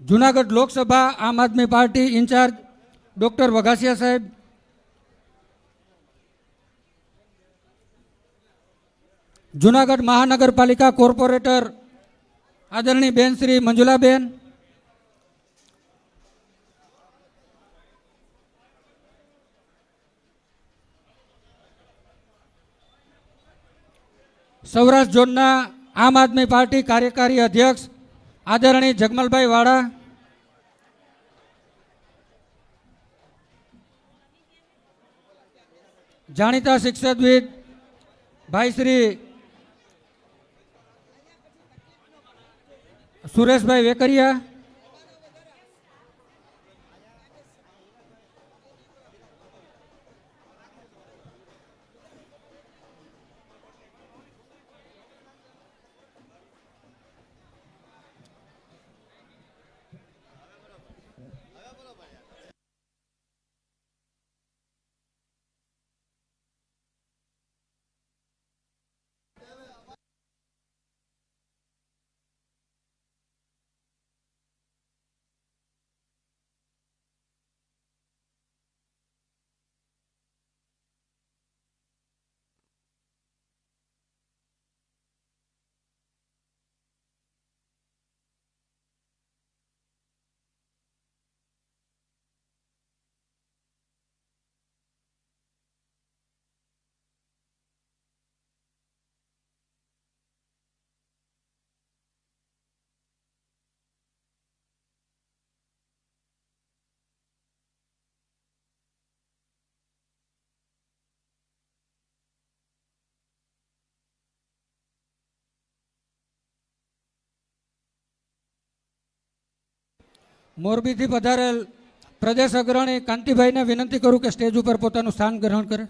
જુનાગઢ લોકસભા આમ આદમી party in charge doctor Vaghasiya સાહેબ, જુનાગઢ મહાનગરપાલિકા કોર્પોરેટર આદરણીય બેન શ્રી મંજુલાબેન, સૌરાષ્ટ્ર ઝોનના આમ આદમી પાર્ટી કાર્યકારી અધ્યક્ષ આદરણીય જગમલભાઈ વાળા, જાણીતા શિક્ષકવિદ ભાઈ શ્રી સુરેશભાઈ વેકરિયા, મોરબીથી પધારેલ પ્રદેશ અગ્રણી કાંતિભાઈને વિનંતી કરું કે સ્ટેજ ઉપર પોતાનું સ્થાન ગ્રહણ કરે.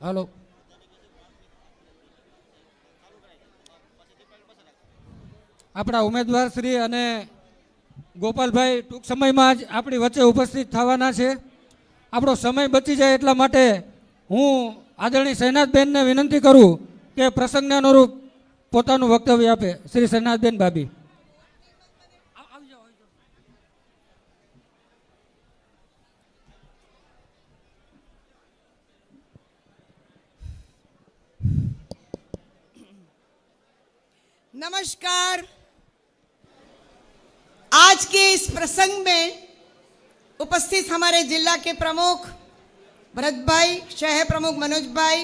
હાલો આપણા ઉમેદવાર શ્રી અને ગોપાલભાઈ ટૂંક સમયમાં જ આપણી વચ્ચે ઉપસ્થિત થવાના છે. આપણો સમય બચી જાય એટલા માટે હું આદરણીય શહેનાઝબેનને વિનંતી કરું કે પ્રસંગને અનુરૂપ પોતાનું વક્તવ્ય આપે. શ્રી શહેનાઝબેન ભાભી. नमस्कार। आज के इस प्रसंग में उपस्थित हमारे जिला के प्रमुख भरत भाई, शहर प्रमुख मनोज भाई,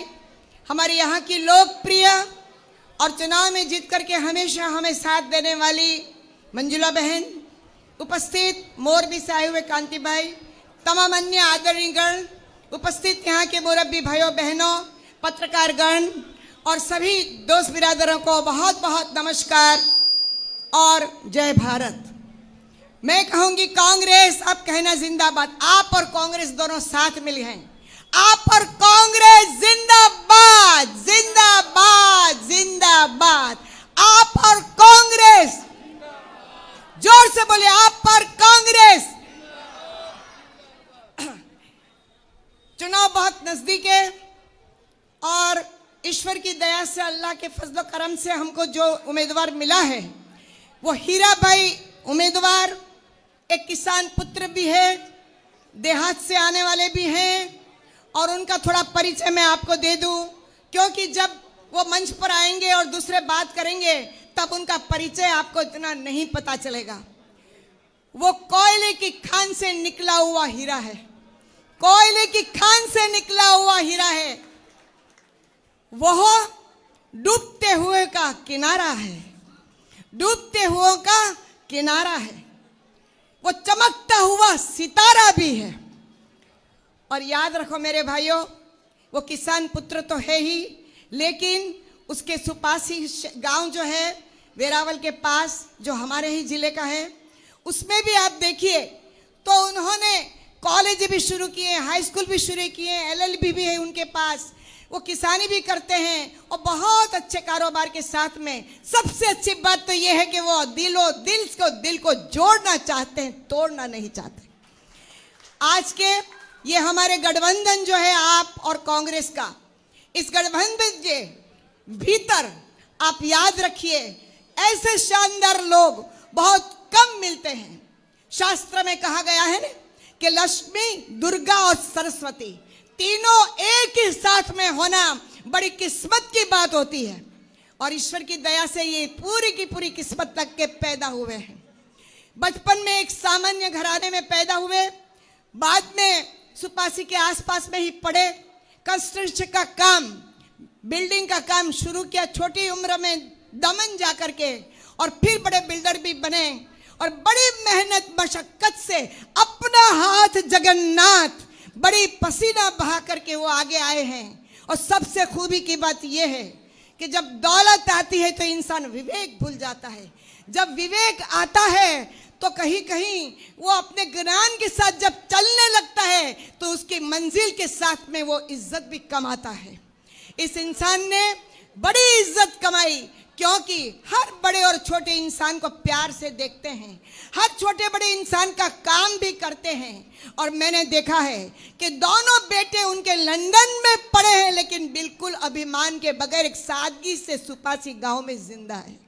हमारे यहाँ की लोकप्रिय और चुनाव में जीत करके हमेशा हमें साथ देने वाली मंजुला बहन, उपस्थित मोरबी से आए हुए कांति भाई, तमाम अन्य आदरणीय गण, उपस्थित यहाँ के मुरब्बी भाइयों बहनों, पत्रकार गण और सभी दोस्त बिरादरों को बहुत बहुत नमस्कार और जय भारत। मैं कहूंगी कांग्रेस अब कहना जिंदाबाद। आप और कांग्रेस दोनों साथ मिले हैं। आप और कांग्रेस जिंदाबाद, जिंदाबाद, जिंदाबाद। आप और कांग्रेस, जोर से बोले, आप और कांग्रेस। चुनाव बहुत नजदीक है और ईश्वर की दया से, अल्लाह के फजलो करम से हमको जो उम्मीदवार मिला है वो हीरा भाई उम्मीदवार एक किसान पुत्र भी है, देहात से आने वाले भी हैं और उनका थोड़ा परिचय मैं आपको दे दूं, क्योंकि जब वो मंच पर आएंगे और दूसरे बात करेंगे तब उनका परिचय आपको इतना नहीं पता चलेगा। वो कोयले की खान से निकला हुआ हीरा है, कोयले की खान से निकला हुआ हीरा है। वह डूबते हुए का किनारा है, डूबते हुए का किनारा है। वो चमकता हुआ सितारा भी है। और याद रखो मेरे भाइयों, वो किसान पुत्र तो है ही, लेकिन उसके सुपासी गांव जो है वेरावल के पास, जो हमारे ही जिले का है, उसमें भी आप देखिए तो उन्होंने कॉलेज भी शुरू किए, हाई स्कूल भी शुरू किए, LLB भी है उनके पास। वो किसानी भी करते हैं और बहुत अच्छे कारोबार के साथ में। सबसे अच्छी बात तो ये है कि वो दिल को जोड़ना चाहते हैं, तोड़ना नहीं चाहते। आज के ये हमारे गठबंधन जो है आप और कांग्रेस का, इस गठबंधन के भीतर आप याद रखिए ऐसे शानदार लोग बहुत कम मिलते हैं। शास्त्र में कहा गया है ना कि लक्ष्मी, दुर्गा और सरस्वती तीनों एक ही साथ में होना बड़ी किस्मत की बात होती है। और ईश्वर की दया से ये पूरी की पूरी किस्मत तक के पैदा हुए हैं। बचपन में एक सामान्य घराने में पैदा हुए, बाद में सुपासी के आसपास में ही पढ़े, कंस्ट्रक्शन का काम, बिल्डिंग का काम शुरू किया छोटी उम्र में दमन जा करके, और फिर बड़े बिल्डर भी बने और बड़ी मेहनत मशक्कत से अपना हाथ जगन्नाथ बड़ी पसीना बहा करके वो आगे आए हैं। और सबसे खूबी की बात यह है कि जब दौलत आती है तो इंसान विवेक भूल जाता है। जब विवेक आता है तो कहीं कहीं वो अपने ज्ञान के साथ जब चलने लगता है तो उसकी मंजिल के साथ में वो इज्जत भी कमाता है। इस इंसान ने बड़ी इज्जत कमाई, क्योंकि हर बड़े और छोटे इंसान को प्यार से देखते हैं, हर छोटे बड़े इंसान का काम भी करते हैं। और मैंने देखा है कि दोनों बेटे उनके लंदन में पढ़े हैं, लेकिन बिल्कुल अभिमान के बगैर एक सादगी से सुपासी गांव में जिंदा है।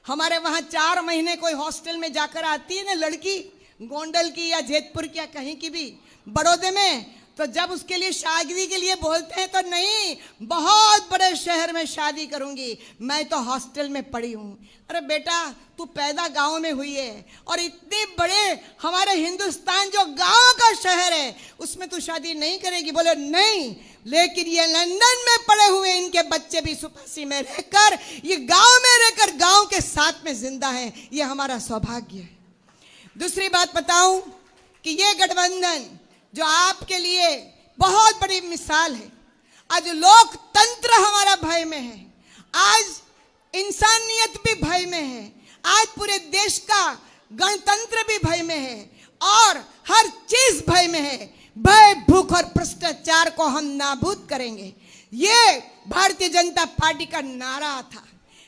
हमारे वहाँ 4 महीने कोई हॉस्टल में जाकर आती है ना लड़की, गोंडल की या जेतपुर की या कहीं की भी, बड़ौदे में, तो जब उसके लिए शादी के लिए बोलते हैं तो नहीं, बहुत बड़े शहर में शादी करूंगी, मैं तो हॉस्टल में पढ़ी हूँ। अरे बेटा, तू पैदा गांव में हुई है और इतने बड़े हमारे हिंदुस्तान जो गांव का शहर है उसमें तू शादी नहीं करेगी? बोले नहीं, लेकिन ये लंदन में पड़े हुए इनके बच्चे भी सुपासी में रहकर, ये गांव में रहकर गांव के साथ में जिंदा हैं। ये हमारा सौभाग्य है। दूसरी बात बताऊं कि ये गठबंधन जो आपके लिए बहुत बड़ी मिसाल है। आज लोकतंत्र हमारा भय में है, आज इंसानियत भी भय में है, आज पूरे देश का गणतंत्र भी भय में है और हर चीज भय में है। भय, भूख और भ्रष्टाचार को हम नाबूद करेंगे, ये भारतीय जनता पार्टी का नारा था।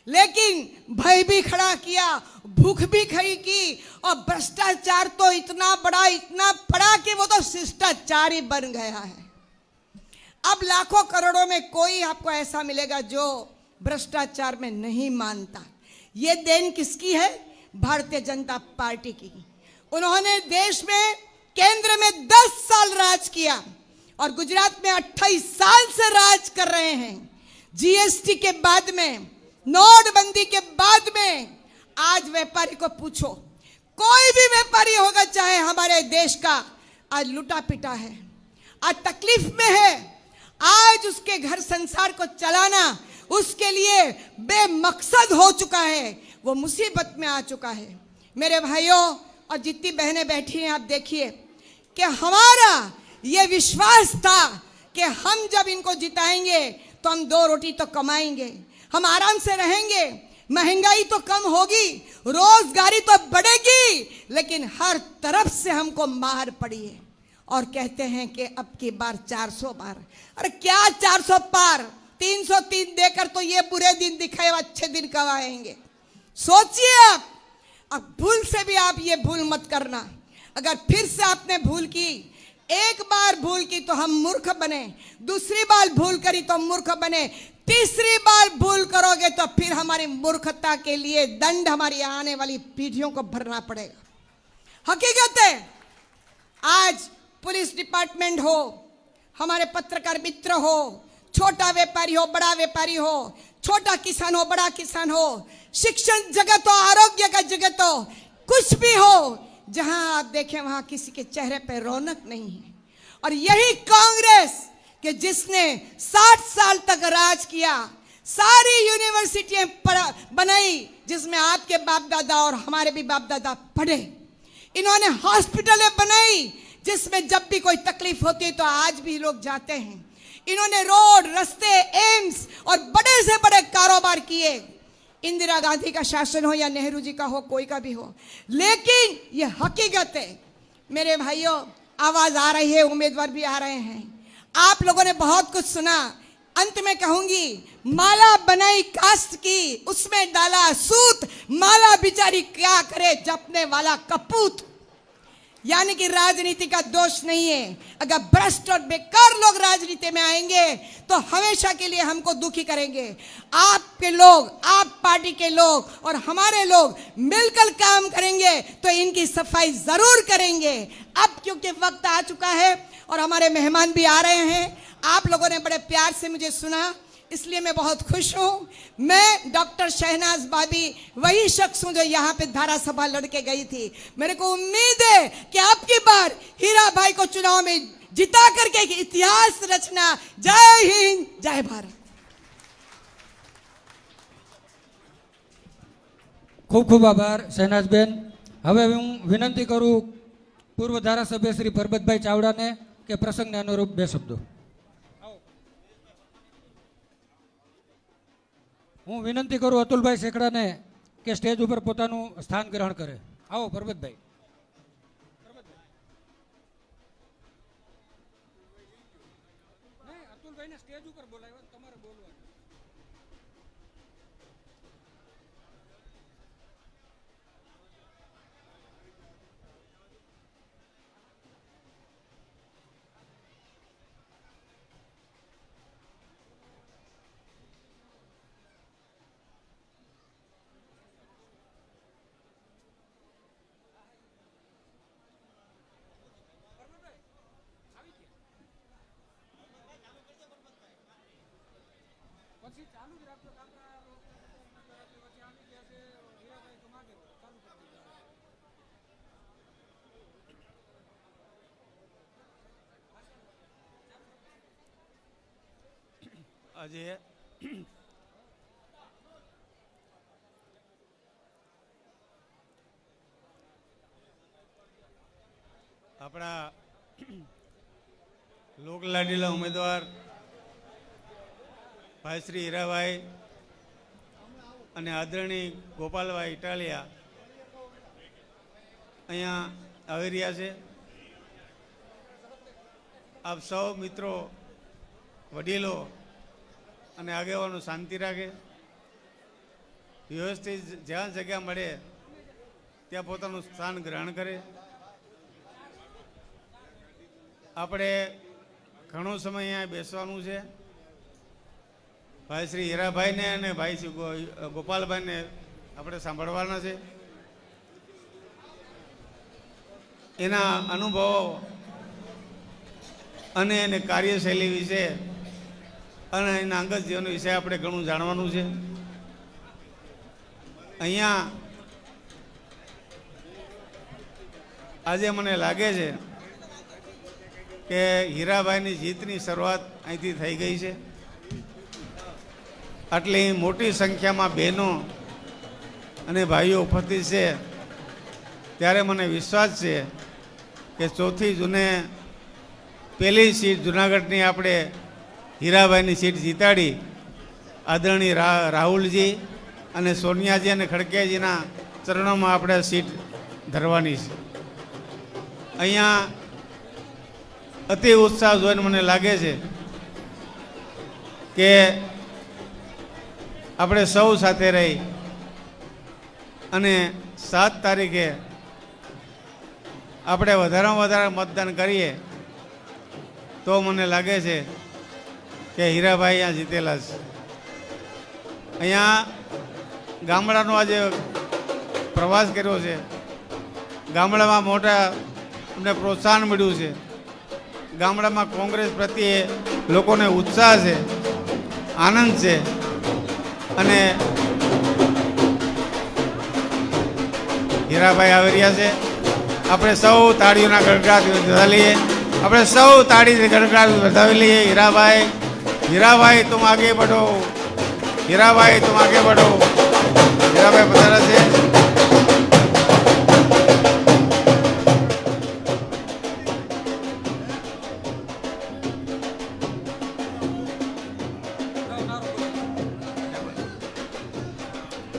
लेकिन भय भी खड़ा किया, भूख भी खड़ी की, और भ्रष्टाचार तो इतना बड़ा कि वो तो शिष्टाचार ही बन गया है। अब लाखों करोड़ों में कोई आपको ऐसा मिलेगा जो भ्रष्टाचार में नहीं मानता। ये देन किसकी है? भारतीय जनता पार्टी की। उन्होंने देश में केंद्र में 10 साल राज किया और गुजरात में 28 साल से राज कर रहे हैं। जीएसटी के बाद में, नोटबंदी के बाद में, आज व्यापारी को पूछो, कोई भी व्यापारी होगा चाहे हमारे देश का, आज लुटा पिटा है, आज तकलीफ में है, आज उसके घर संसार को चलाना उसके लिए बेमकसद हो चुका है, वो मुसीबत में आ चुका है। मेरे भाइयों और जितनी बहनें बैठी हैं, आप देखिए कि हमारा ये विश्वास था कि हम जब इनको जिताएंगे तो हम 2 रोटी तो कमाएंगे, हम आराम से रहेंगे, महंगाई तो कम होगी, रोजगारी तो बढ़ेगी, लेकिन हर तरफ से हमको मार पड़ी है। और कहते हैं कि अब की बार 400 पार। अरे क्या 400 पार? 303 देकर तो ये बुरे दिन दिखाए, अच्छे दिन कब आएंगे? सोचिए आप। अब भूल से भी आप ये भूल मत करना। अगर फिर से आपने भूल की, एक बार भूल की तो हम मूर्ख बने, दूसरी बार भूल करी तो मूर्ख बने, तीसरी बार भूल करोगे तो फिर हमारी मूर्खता के लिए दंड हमारी आने वाली पीढ़ियों को भरना पड़ेगा। हकीकत है, आज पुलिस डिपार्टमेंट हो, हमारे पत्रकार मित्र हो, छोटा व्यापारी हो, बड़ा व्यापारी हो, छोटा किसान हो, बड़ा किसान हो, शिक्षण जगत हो, आरोग्य का जगत हो, कुछ भी हो, जहां आप देखें वहां किसी के चेहरे पे रौनक नहीं है। और यही कांग्रेस कि जिसने 60 साल तक राज किया, सारी यूनिवर्सिटियां बनाई जिसमें आपके बाप दादा और हमारे भी बाप दादा पढ़े, इन्होंने हॉस्पिटलें बनाई जिसमें जब भी कोई तकलीफ होती है तो आज भी लोग जाते हैं, इन्होंने रोड, रास्ते, एम्स और बड़े से बड़े कारोबार किए। इंदिरा गांधी का शासन हो या नेहरू जी का हो, कोई का भी हो, लेकिन ये हकीकत है। मेरे भाइयों, आवाज आ रही है, उम्मीदवार भी आ रहे हैं, आप लोगों ने बहुत कुछ सुना। अंत में कहूंगी, माला बनाई कास्ट की, उसमें डाला सूत, माला बिचारी क्या करे जपने वाला कपूत। यानी कि राजनीति का दोष नहीं है। अगर भ्रष्ट और बेकार लोग राजनीति में आएंगे तो हमेशा के लिए हमको दुखी करेंगे। आपके लोग, आप पार्टी के लोग और हमारे लोग मिलकर काम करेंगे तो इनकी सफाई जरूर करेंगे। अब क्योंकि वक्त आ चुका है और हमारे मेहमान भी आ रहे हैं, आप लोगों ने बड़े प्यार से मुझे सुना, इसलिए मैं बहुत खुश हूं। मैं डॉक्टर शहनाज बाबी वही शख्स हूं जो यहाँ पे धारा सभा लड़के गई थी। मेरे को उम्मीद है कि आपकी बार हीरा भाई को चुनाव में जिता करके इतिहास रचना। जय हिंद, जय भारत। खूब खूब आभार शहनाज बेन। હવે હું વિનંતી કરું પૂર્વ ધારાસભ્ય શ્રી પરબતભાઈ ચાવડાને કે પ્રસંગને અનુરૂપ 2 શબ્દો। હું વિનંતી કરું અતુલભાઈ શેખડાને કે સ્ટેજ ઉપર પોતાનું સ્થાન ગ્રહણ કરે। આવો પરબતભાઈ। અતુલભાઈને સ્ટેજ ઉપર બોલાવ્યા, તમારે બોલવાનું। પછી ચાલુ જ રાખજો, આપણા વચ્ચે આવી ગયા છે હીરાભાઈ, તો માગે ચાલુ કરી દીધું। આજે આપણા લોકલાડીલા ઉમેદવાર ભાઈ શ્રી હીરાભાઈ અને આદરણીય ગોપાલભાઈ ઇટાલિયા અહીંયા આવી રહ્યા છે। આપ સૌ મિત્રો, વડીલો અને આગેવાનો શાંતિ રાખે, વ્યવસ્થિત જ્યાં જગ્યા મળે ત્યાં પોતાનું સ્થાન ગ્રહણ કરે. આપણે ઘણો સમય અહીંયા બેસવાનું છે. ભાઈ શ્રી હીરાભાઈને અને ભાઈ શ્રી ગોપાલભાઈને આપણે સાંભળવાના છે. એના અનુભવો અને એને કાર્યશૈલી વિશે અને એના અંગત જીવન વિશે આપણે ઘણું જાણવાનું છે. અહીંયા આજે મને લાગે છે કે હીરાભાઈની જીતની શરૂઆત અહીંથી થઈ ગઈ છે. આટલી મોટી સંખ્યામાં બહેનો અને ભાઈઓ ઉપસ્થિત છે ત્યારે મને વિશ્વાસ છે કે 4th જૂને પહેલી સીટ જુનાગઢની આપણે હીરાભાઈની સીટ જીતાડી આદરણીય રાહુલજી અને સોનિયાજી અને ખડકેજીના ચરણોમાં આપણે સીટ ધરવાની છે. અહીંયા અતિ ઉત્સાહ જોઈને મને લાગે છે કે આપણે સૌ સાથે રહી અને 7 તારીખે આપણે વધારેમાં વધારે મતદાન કરીએ તો મને લાગે છે કે હીરાભાઈ અહીંયા જીતેલા છે. અહીંયા ગામડાનો આજે પ્રવાસ કર્યો છે. ગામડામાં મોટા અમને પ્રોત્સાહન મળ્યું છે. ગામડામાં કોંગ્રેસ પ્રત્યે લોકોને ઉત્સાહ છે, આનંદ છે અને હીરાભાઈ આવી રહ્યા છે. આપણે સૌ તાળીઓના ગડગડાટ વધાવી લઈએ. આપણે સૌ તાળી ગડગડાટ વધાવી લઈએ. હીરાભાઈ, હીરાભાઈ તુમ આગે बढ़ो, હીરાભાઈ તુમ આગે बढ़ो. હીરાભાઈ પધારા છે.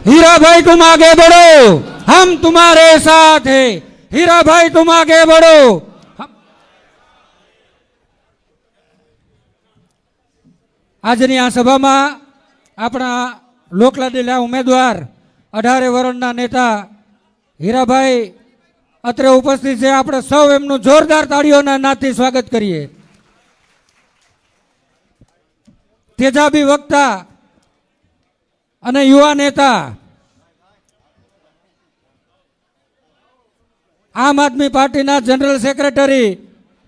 हीरा भाई तुम आगे बढ़ो, हम तुम्हारे साथ हैं. हीरा भाई तुम आगे बढ़ो. આજની આ સભામાં આપણા લોકલાડીલા ઉમેદવાર 18 વર્ષના નેતા હીરાભાઈ અત્રે ઉપસ્થિત છે. આપણે સૌ એમનું જોરદાર તાળીઓના નાદથી સ્વાગત કરીએ. તેજાબી વક્તા અને યુવા નેતા, આમ આદમી પાર્ટીના જનરલ સેક્રેટરી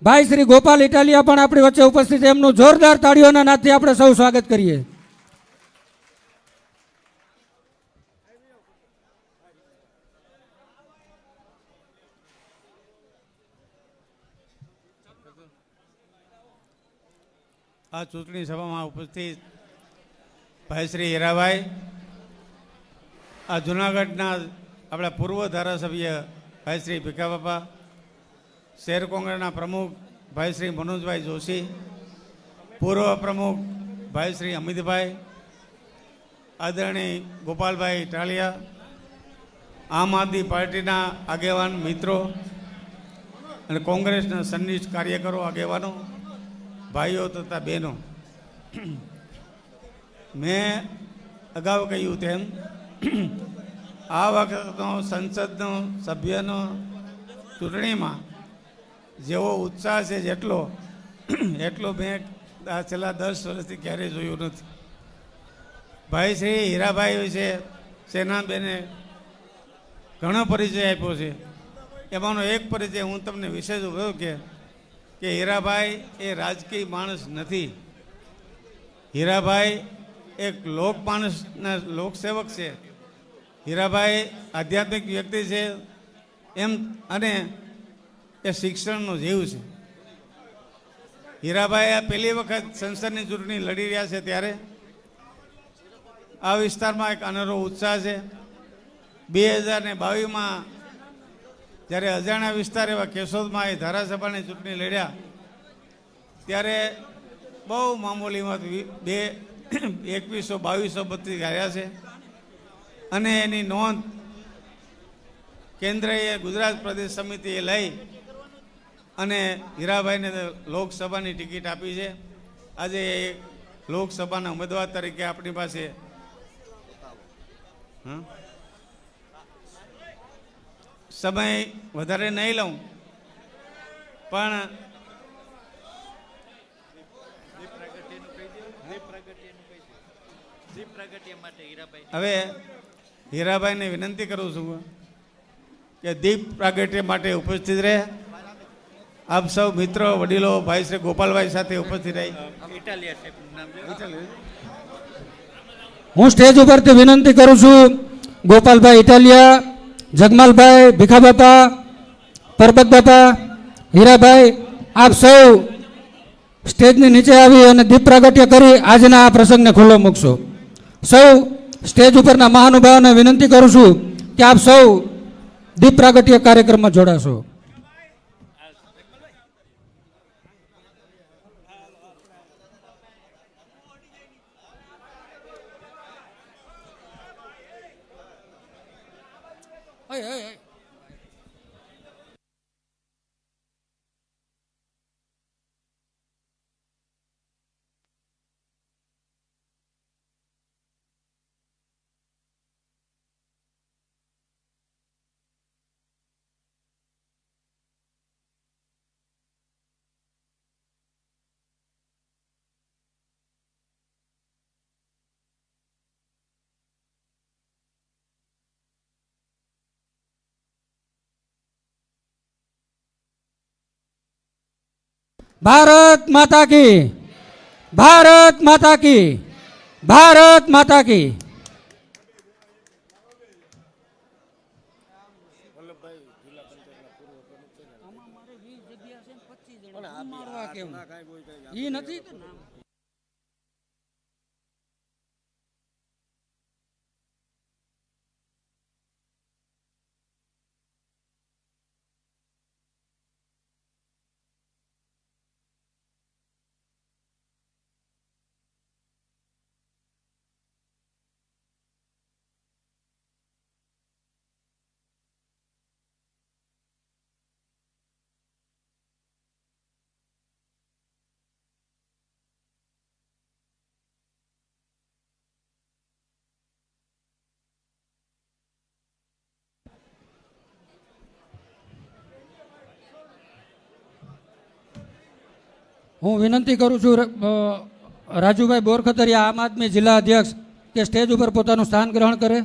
ભાઈ શ્રી ગોપાલ ઇટાલિયા પણ આપણી વચ્ચે ઉપસ્થિત છે. એમનું જોરદાર તાળીઓના નાદથી આપણે સૌ સ્વાગત કરીએ. આ ચૂંટણી સભામાં ઉપસ્થિત ભાઈ શ્રી હીરાભાઈ, આ જૂનાગઢના આપણા પૂર્વ ધારાસભ્ય ભાઈ શ્રી ભીખાબાપા, શહેર કોંગ્રેસના પ્રમુખ ભાઈ શ્રી મનોજભાઈ જોશી, પૂર્વ પ્રમુખ ભાઈ શ્રી અમિતભાઈ, આદરણીય ગોપાલભાઈ ઇટાલિયા, આમ આદમી પાર્ટીના આગેવાન મિત્રો અને કોંગ્રેસના સન્નિષ્ઠ કાર્યકરો, આગેવાનો, ભાઈઓ તથા બહેનો, મેં અગાઉ કહ્યું તેમ આ વખતનો સંસદનો સભ્યનો ચૂંટણીમાં જેવો ઉત્સાહ છે એટલો મેં આ છેલ્લા 10 વર્ષથી ક્યારેય જોયું નથી. ભાઈ શ્રી હીરાભાઈ વિશે સેનાબેને ઘણો પરિચય આપ્યો છે. એમાંનો એક પરિચય હું તમને વિશેષ કહ્યું કે હીરાભાઈ એ રાજકીય માણસ નથી. હીરાભાઈ એક લોક માણસના લોકસેવક છે. હીરાભાઈ આધ્યાત્મિક વ્યક્તિ છે એમ અને એ શિક્ષણનો જીવ છે. હીરાભાઈ આ પહેલી વખત સંસદની ચૂંટણી લડી રહ્યા છે ત્યારે આ વિસ્તારમાં એક અનેરો ઉત્સાહ છે. 2022માં જ્યારે અજાણ્યા વિસ્તાર એવા કેશોદમાં એ ધારાસભાની ચૂંટણી લડ્યા ત્યારે બહુ મામૂલીમાં 2100-2232 આવ્યા છે અને એની નોંધ કેન્દ્રએ ગુજરાત પ્રદેશ સમિતિએ લઈ અને હીરાભાઈને લોકસભાની ટિકિટ આપી છે. આજે લોકસભાના ઉમેદવાર તરીકે આપણી પાસે સમય વધારે નહીં લઉં, પણ હવે હીરાભાઈને વિનંતી કરું છું કે દીપ પ્રાગટ્ય માટે ઉપસ્થિત રહે. આપ સૌ મિત્રો, વડીલો, ભાઈ શ્રી ગોપાલભાઈ સાથે ઉપસ્થિત રહી. હું સ્ટેજ ઉપરથી વિનંતી કરું છું ગોપાલભાઈ ઇટાલિયા, જગમાલભાઈ, ભીખાબાપા, પરબત બાપા, હીરાભાઈ, આપ સૌ સ્ટેજની નીચે આવી અને દીપ પ્રાગટ્ય કરી આજના આ પ્રસંગને ખુલ્લો મૂકશો. સૌ સ્ટેજ ઉપરના મહાનુભાવોને વિનંતી કરું છું કે આપ સૌ દીપ પ્રાગટ્ય કાર્યક્રમમાં જોડાશો. भारत माता की, भारत माता की, भारत माता की. ઈ નથી હું વિનંતી કરું છું રાજુભાઈ બોરખતરિયા, આમ આદમી જિલ્લા અધ્યક્ષ, કે સ્ટેજ ઉપર પોતાનું સ્થાન ગ્રહણ કરે.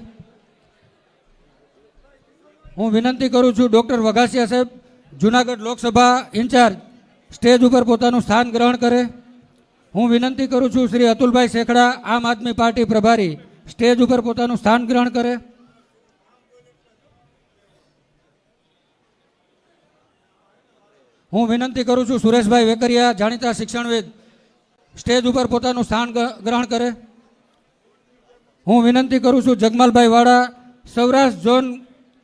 હું વિનંતી કરું છું ડૉક્ટર વઘાસિયા સાહેબ, જુનાગઢ લોકસભા ઇન્ચાર્જ, સ્ટેજ ઉપર પોતાનું સ્થાન ગ્રહણ કરે. હું વિનંતી કરું છું શ્રી અતુલભાઈ શેખડા, આમ આદમી પાર્ટી પ્રભારી, સ્ટેજ ઉપર પોતાનું સ્થાન ગ્રહણ કરે. હું વિનંતી કરું છું સુરેશભાઈ વેકરિયા, જાણીતા શિક્ષણવિદ, સ્ટેજ ઉપર પોતાનું સ્થાન ગ્રહણ કરે. હું વિનંતી કરું છું જગમાલભાઈ વાળા, સૌરાષ્ટ્ર ઝોન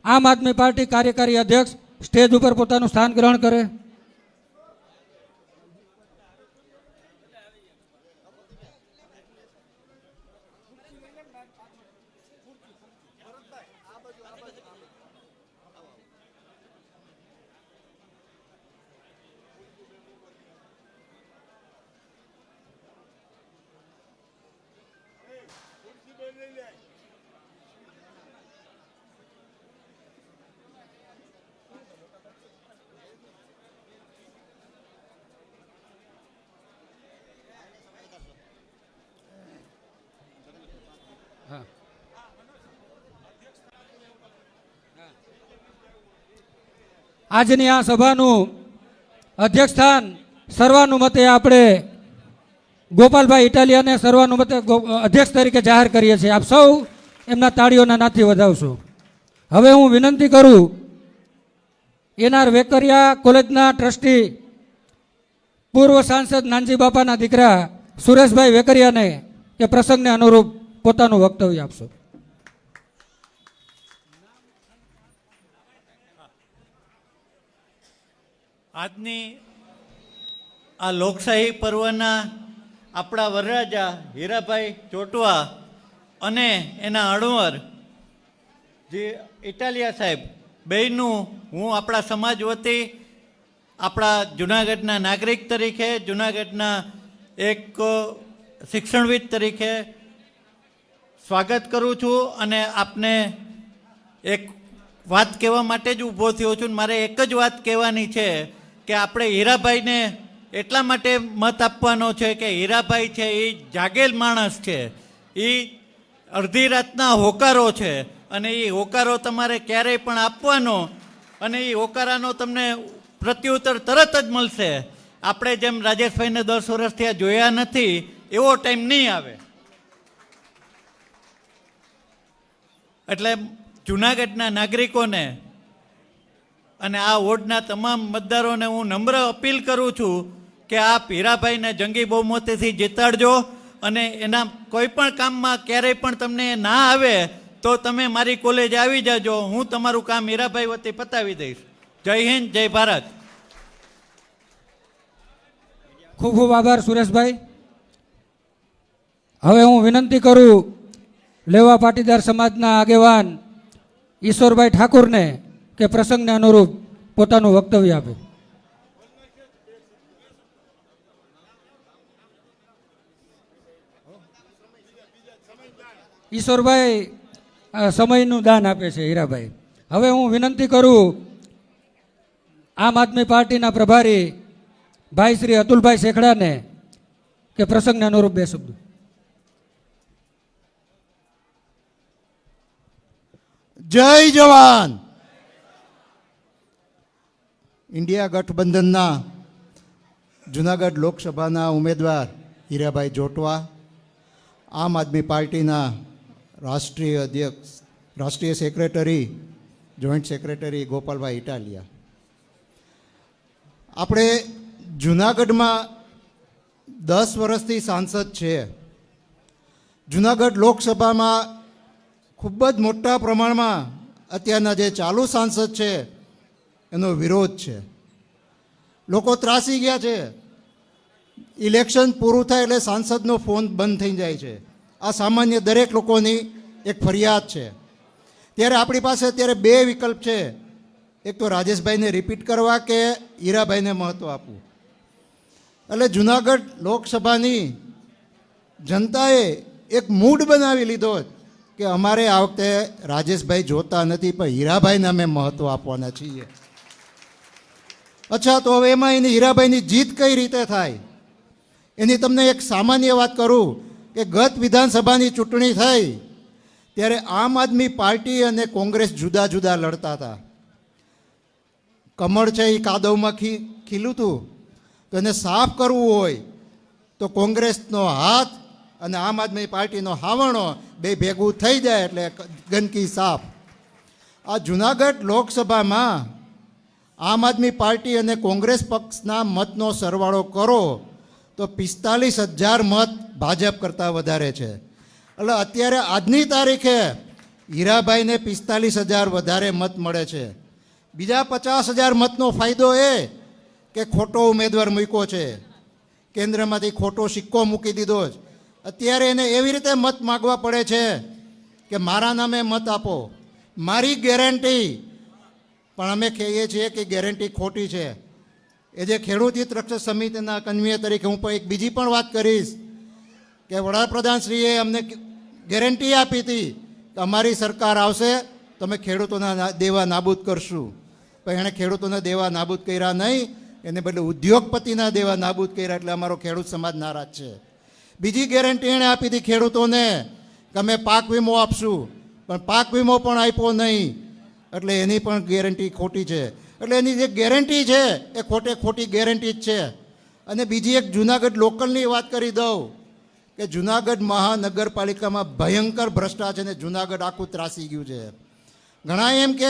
આમ આદમી પાર્ટી કાર્યકારી અધ્યક્ષ, સ્ટેજ ઉપર પોતાનું સ્થાન ગ્રહણ કરે. આજની આ સભાનું અધ્યક્ષ સ્થાન સર્વાનુમતે આપણે ગોપાલભાઈ ઇટાલિયાને સર્વાનુમતે અધ્યક્ષ તરીકે જાહેર કરીએ છીએ. આપ સૌ એમના તાળીઓના નાથી વધાવશો. હવે હું વિનંતી કરું એનઆર વેકરિયા કોલેજના ટ્રસ્ટી, પૂર્વ સાંસદ નાનજી બાપાના દીકરા સુરેશભાઈ વેકરિયાને કે પ્રસંગને અનુરૂપ પોતાનું વક્તવ્ય આપશો. આજની આ લોકશાહી પર્વના આપણા વરરાજા હીરાભાઈ ચોટવા અને એના અણવર જે ઇટાલિયા સાહેબ બેયનું હું આપણા સમાજ વતી આપણા જુનાગઢના નાગરિક તરીકે, જુનાગઢના એક શિક્ષણવિદ તરીકે સ્વાગત કરું છું અને આપને એક વાત કહેવા માટે જ ઊભો થયો છું. મારે એક જ વાત કહેવાની છે કે આપણે હીરાભાઈને એટલા માટે મત આપવાનો છે કે હીરાભાઈ છે એ જાગેલ માણસ છે, એ અડધી રાતના હોકારો છે અને એ હોકારો તમારે ક્યારેય પણ આપવાનો અને એ હોકારાનો તમને પ્રત્યુત્તર તરત જ મળશે. આપણે જેમ રાજેશભાઈને 10 વર્ષથી આ જોયા નથી એવો ટાઈમ નહીં આવે. એટલે જુનાગઢના નાગરિકોને અને આ વોર્ડના તમામ મતદારોને હું નમ્ર અપીલ કરું છું કે આપ હીરાભાઈને જંગી બહુમતીથી જીતાડજો અને એના કોઈ પણ કામમાં ક્યારેય પણ તમને ના આવે તો તમે મારી કોલેજ આવી જાજો, હું તમારું કામ હીરાભાઈ વતી પતાવી દઈશ. જય હિન્દ, જય ભારત. ખૂબ ખૂબ આભાર સુરેશભાઈ. હવે હું વિનંતી કરું લેવા પાટીદાર સમાજના આગેવાન ઈશ્વરભાઈ ઠાકુરને કે પ્રસંગને અનુરૂપ પોતાનું વક્તવ્ય આપે. ઈશ્વરભાઈ સમયનું દાન આપે છે હીરાભાઈ. હવે હું વિનંતી કરું આમ આદમી પાર્ટીના પ્રભારી ભાઈ શ્રી અતુલભાઈ શેખડાને કે પ્રસંગને અનુરૂપ 2 શબ્દો. જય જવાન. ઇન્ડિયા ગઠબંધનના જુનાગઢ લોકસભાના ઉમેદવાર હીરાભાઈ જોટવા, આમ આદમી પાર્ટીના રાષ્ટ્રીય અધ્યક્ષ, રાષ્ટ્રીય સેક્રેટરી, જોઈન્ટ સેક્રેટરી ગોપાલભાઈ ઇટાલિયા. આપણે જુનાગઢમાં 10 વર્ષથી સાંસદ છે. જુનાગઢ લોકસભામાં ખૂબ જ મોટા પ્રમાણમાં અત્યારના જે ચાલુ સાંસદ છે એનો વિરોધ છે. લોકો ત્રાસી ગયા છે. ઇલેક્શન પૂરું થાય એટલે સાંસદનો ફોન બંધ થઈ જાય છે. આ સામાન્ય દરેક લોકોની એક ફરિયાદ છે. ત્યારે આપણી પાસે અત્યારે 2 વિકલ્પ છે. એક તો રાજેશભાઈને રિપીટ કરવા કે હીરાભાઈને મહત્ત્વ આપવું. એટલે જુનાગઢ લોકસભાની જનતાએ એક મૂડ બનાવી લીધો કે અમારે આ વખતે રાજેશભાઈ જોતા નથી પણ હીરાભાઈને અમે મહત્ત્વ આપવાના છીએ. અચ્છા, તો હવે એમાં એની હીરાભાઈની જીત કઈ રીતે થાય એની તમને એક સામાન્ય વાત કરું કે ગત વિધાનસભાની ચૂંટણી થઈ ત્યારે આમ આદમી પાર્ટી અને કોંગ્રેસ જુદા જુદા લડતા હતા. કમળ છે એ કાદવમાં ખીલું હતું, તો એને સાફ કરવું હોય તો કોંગ્રેસનો હાથ અને આમ આદમી પાર્ટીનો હાવણો બે ભેગું થઈ જાય એટલે ગંદકી સાફ. આ જુનાગઢ લોકસભામાં આમ આદમી પાર્ટી અને કોંગ્રેસ પક્ષના મતનો સરવાળો કરો તો 45,000 મત ભાજપ કરતાં વધારે છે. એટલે અત્યારે આજની તારીખે હીરાભાઈને 45,000 વધારે મત મળે છે. બીજા 50,000 મતનો ફાયદો એ કે ખોટો ઉમેદવાર મૂક્યો છે, કેન્દ્રમાંથી ખોટો સિક્કો મૂકી દીધો છે. અત્યારે એને એવી રીતે મત માગવા પડે છે કે મારા નામે મત આપો, મારી ગેરંટી. પણ અમે કહીએ છીએ કે ગેરંટી ખોટી છે. એ જે ખેડૂત હિત રક્ષક સમિતિના કન્વીનર તરીકે હું એક બીજી પણ વાત કરીશ કે વડાપ્રધાનશ્રીએ અમને ગેરંટી આપી હતી કે અમારી સરકાર આવશે તો અમે ખેડૂતોના દેવા નાબૂદ કરશું. પણ એણે ખેડૂતોના દેવા નાબૂદ કર્યા નહીં, એને બદલે ઉદ્યોગપતિના દેવા નાબૂદ કર્યા. એટલે અમારો ખેડૂત સમાજ નારાજ છે. બીજી ગેરંટી એણે આપી હતી ખેડૂતોને કે અમે પાક વીમો આપશું, પણ પાક વીમો પણ આપ્યો નહીં. એટલે એની પણ ગેરંટી ખોટી છે. એટલે એની જે ગેરંટી છે એ ખોટી ગેરંટી જ છે. અને બીજી એક જુનાગઢ લોકલની વાત કરી દઉં કે જુનાગઢ મહાનગરપાલિકામાં ભયંકર ભ્રષ્ટાચાર છે અને જુનાગઢ આખું ત્રાસી ગયું છે. ઘણા એમ કે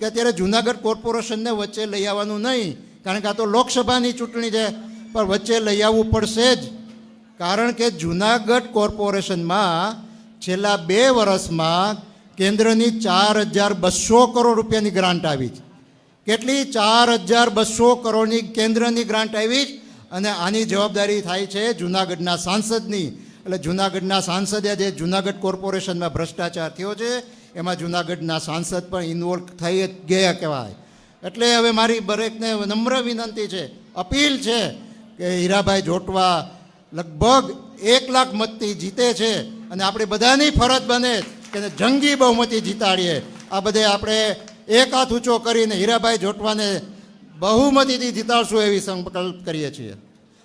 અત્યારે જુનાગઢ કોર્પોરેશનને વચ્ચે લઈ આવવાનું નહીં, કારણ કે આ તો લોકસભાની ચૂંટણી છે, પણ વચ્ચે લઈ આવવું પડશે જ. કારણ કે જુનાગઢ કોર્પોરેશનમાં છેલ્લા 2 વર્ષમાં કેન્દ્રની 4,200 કરોડ રૂપિયાની ગ્રાન્ટ આવી છે. કેટલી? 4,200 કરોડની કેન્દ્રની ગ્રાન્ટ આવી અને આની જવાબદારી થાય છે જુનાગઢના સાંસદની. એટલે જુનાગઢના સાંસદે જે જુનાગઢ કોર્પોરેશનમાં ભ્રષ્ટાચાર થયો છે એમાં જુનાગઢના સાંસદ પણ ઇન્વોલ્વ થઈ ગયા કહેવાય. એટલે હવે મારી દરેકને નમ્ર વિનંતી છે, અપીલ છે કે હીરાભાઈ જોટવા લગભગ 1 લાખ મતથી જીતે છે અને આપણે બધાની ફરજ બને કે જંગી બહુમતી જીતાડીએ. આ બધે આપણે એક હાથ ઊંચો કરીને હીરાભાઈ જોટવાને બહુમતીથી જીતાડશું એવી સંકલ્પ કરીએ છીએ.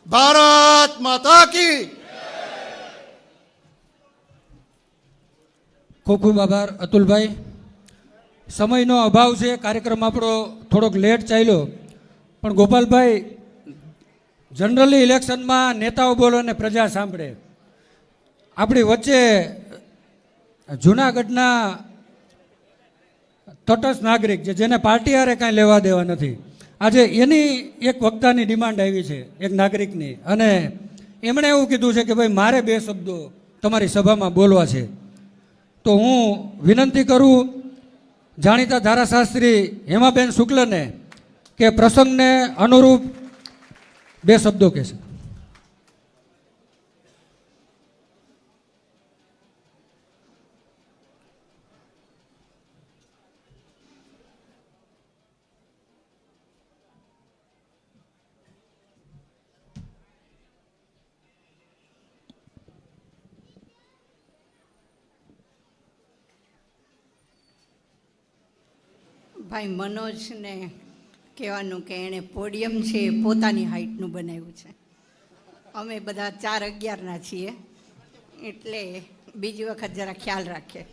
ભારત માતા કી. ખૂબ ખૂબ આભાર અતુલભાઈ. સમયનો અભાવ છે, કાર્યક્રમ આપણો થોડોક લેટ ચાલ્યો, પણ ગોપાલભાઈ, જનરલી ઇલેક્શનમાં નેતાઓ બોલો અને પ્રજા સાંભળે. આપણી વચ્ચે જૂનાગઢના તટસ્થ નાગરિક જેને પાર્ટી હારે કાંઈ લેવા દેવા નથી, આજે એની એક વક્તાની ડિમાન્ડ આવી છે, એક નાગરિકની, અને એમણે એવું કીધું છે કે ભાઈ મારે 2 શબ્દો તમારી સભામાં બોલવા છે. તો હું વિનંતી કરું જાણીતા ધારાશાસ્ત્રી હેમાબેન શુક્લને કે પ્રસંગને અનુરૂપ 2 શબ્દો કહેશે. ભાઈ મનોજને કહેવાનું કે એણે પોડિયમ છે એ પોતાની હાઇટનું બનાવ્યું છે. અમે બધા 4-11ના છીએ, એટલે બીજી વખત જરા ખ્યાલ રાખીએ.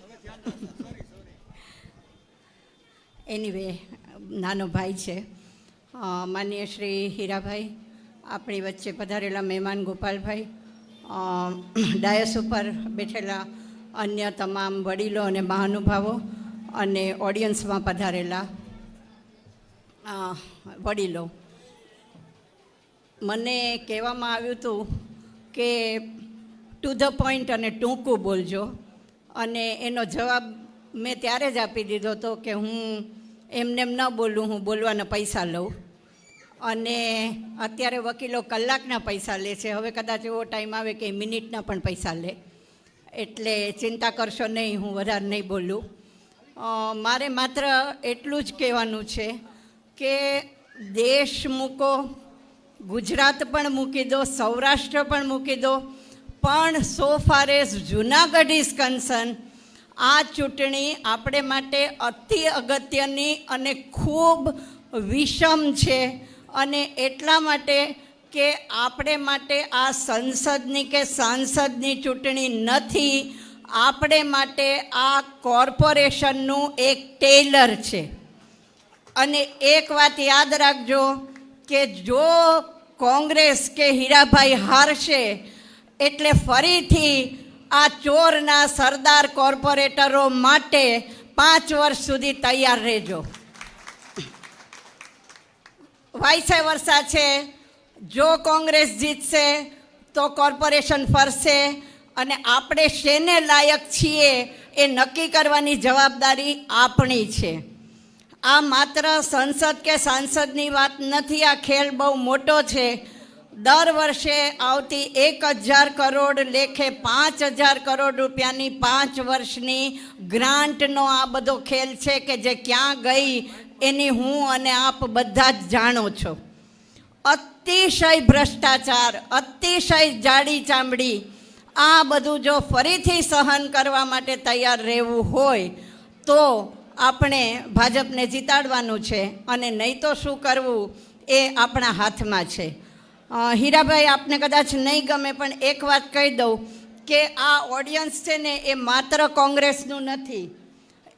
એનીવે, નાનો ભાઈ છે. માનનીય શ્રી હીરાભાઈ, આપણી વચ્ચે પધારેલા મહેમાન ગોપાલભાઈ, ડાયસ ઉપર બેઠેલા અન્ય તમામ વડીલો અને મહાનુભાવો અને ઓડિયન્સમાં પધારેલા વડીલો, મને કહેવામાં આવ્યું હતું કે ટુ ધ પોઈન્ટ અને ટૂંકું બોલજો, અને એનો જવાબ મેં ત્યારે જ આપી દીધો હતો કે હું એમને એમ ન બોલું, હું બોલવાના પૈસા લઉં. અને અત્યારે વકીલો કલાકના પૈસા લે છે, હવે કદાચ એવો ટાઈમ આવે કે મિનિટના પણ પૈસા લે, એટલે ચિંતા કરશો નહીં, હું વધારે નહીં બોલું. મારે માત્ર એટલું જ કહેવાનું છે કે દેશ મૂકો, ગુજરાત પણ મૂકી દો, સૌરાષ્ટ્ર પણ મૂકી દો, પણ સો far as Junagadh is concern, આ ચૂંટણી આપણે માટે અતિ અગત્યની અને ખૂબ વિષમ છે. અને એટલા માટે કે આપણે માટે આ સંસદની કે સાંસદની ચૂંટણી નથી, આપણે માટે આ કોર્પોરેશનનું એક ટેલર છે. અને એક વાત યાદ રાખજો કે જો કોંગ્રેસ કે હીરાભાઈ હારશે એટલે ફરીથી આ ચોરના સરદાર કોર્પોરેટરો માટે 5 વર્ષ સુધી તૈયાર રહેજો. વાઇસે વર્ષા છે, જો કોંગ્રેસ જીતશે તો કોર્પોરેશન ફરશે, અને આપણે શેને લાયક છીએ એ નક્કી કરવાની જવાબદારી આપણી છે. આ માત્ર સંસદ કે સાંસદની વાત નથી, આ ખેલ બહુ મોટો છે. દર વર્ષે આવતી 1000 કરોડ લેખે 5000 કરોડ રૂપિયાની 5 વર્ષની ગ્રાન્ટનો આ બધો ખેલ છે કે જે ક્યાં ગઈ એની હું અને આપ બધા જ જાણો છો. અતિશય ભ્રષ્ટાચાર, અતિશય જાડી ચામડી, આ બધું જો ફરીથી સહન કરવા માટે તૈયાર રહેવું હોય તો આપણે ભાજપને જીતાડવાનું છે, અને નહીં તો શું કરવું એ આપણા હાથમાં છે. હીરાભાઈ, આપને કદાચ નહીં ગમે પણ એક વાત કહી દઉં કે આ ઓડિયન્સ છે ને એ માત્ર કોંગ્રેસનું નથી,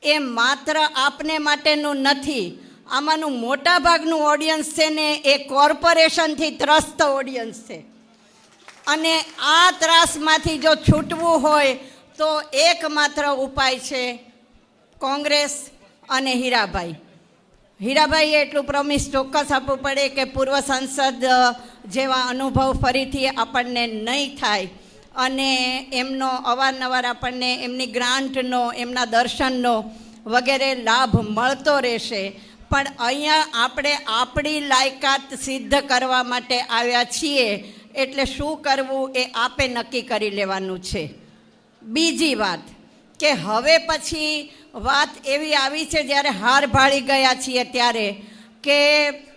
એ માત્ર આપને માટેનું નથી. આમાંનું મોટા ભાગનું ઓડિયન્સ છે ને એ કોર્પોરેશનથી ત્રસ્ત ઓડિયન્સ છે. અને આ ત્રાસમાંથી જો છૂટવું હોય તો એકમાત્ર ઉપાય છે કોંગ્રેસ અને હીરાભાઈ. હીરાભાઈએ એટલું પ્રોમિસ ચોક્કસ આપવું પડે કે પૂર્વ સાંસદ જેવા અનુભવ ફરીથી આપણને નહીં થાય, અને એમનો અવારનવાર આપણને એમની ગ્રાન્ટનો, એમના દર્શનનો વગેરે લાભ મળતો રહેશે. પણ અહીંયા આપણે આપણી લાયકાત સિદ્ધ કરવા માટે આવ્યા છીએ, એટલે શું કરવું એ આપે નક્કી કરી લેવાનું છે. બીજી વાત કે હવે પછી વાત એવી આવી છે, જ્યારે હાર ભાળી ગયા છીએ ત્યારે કે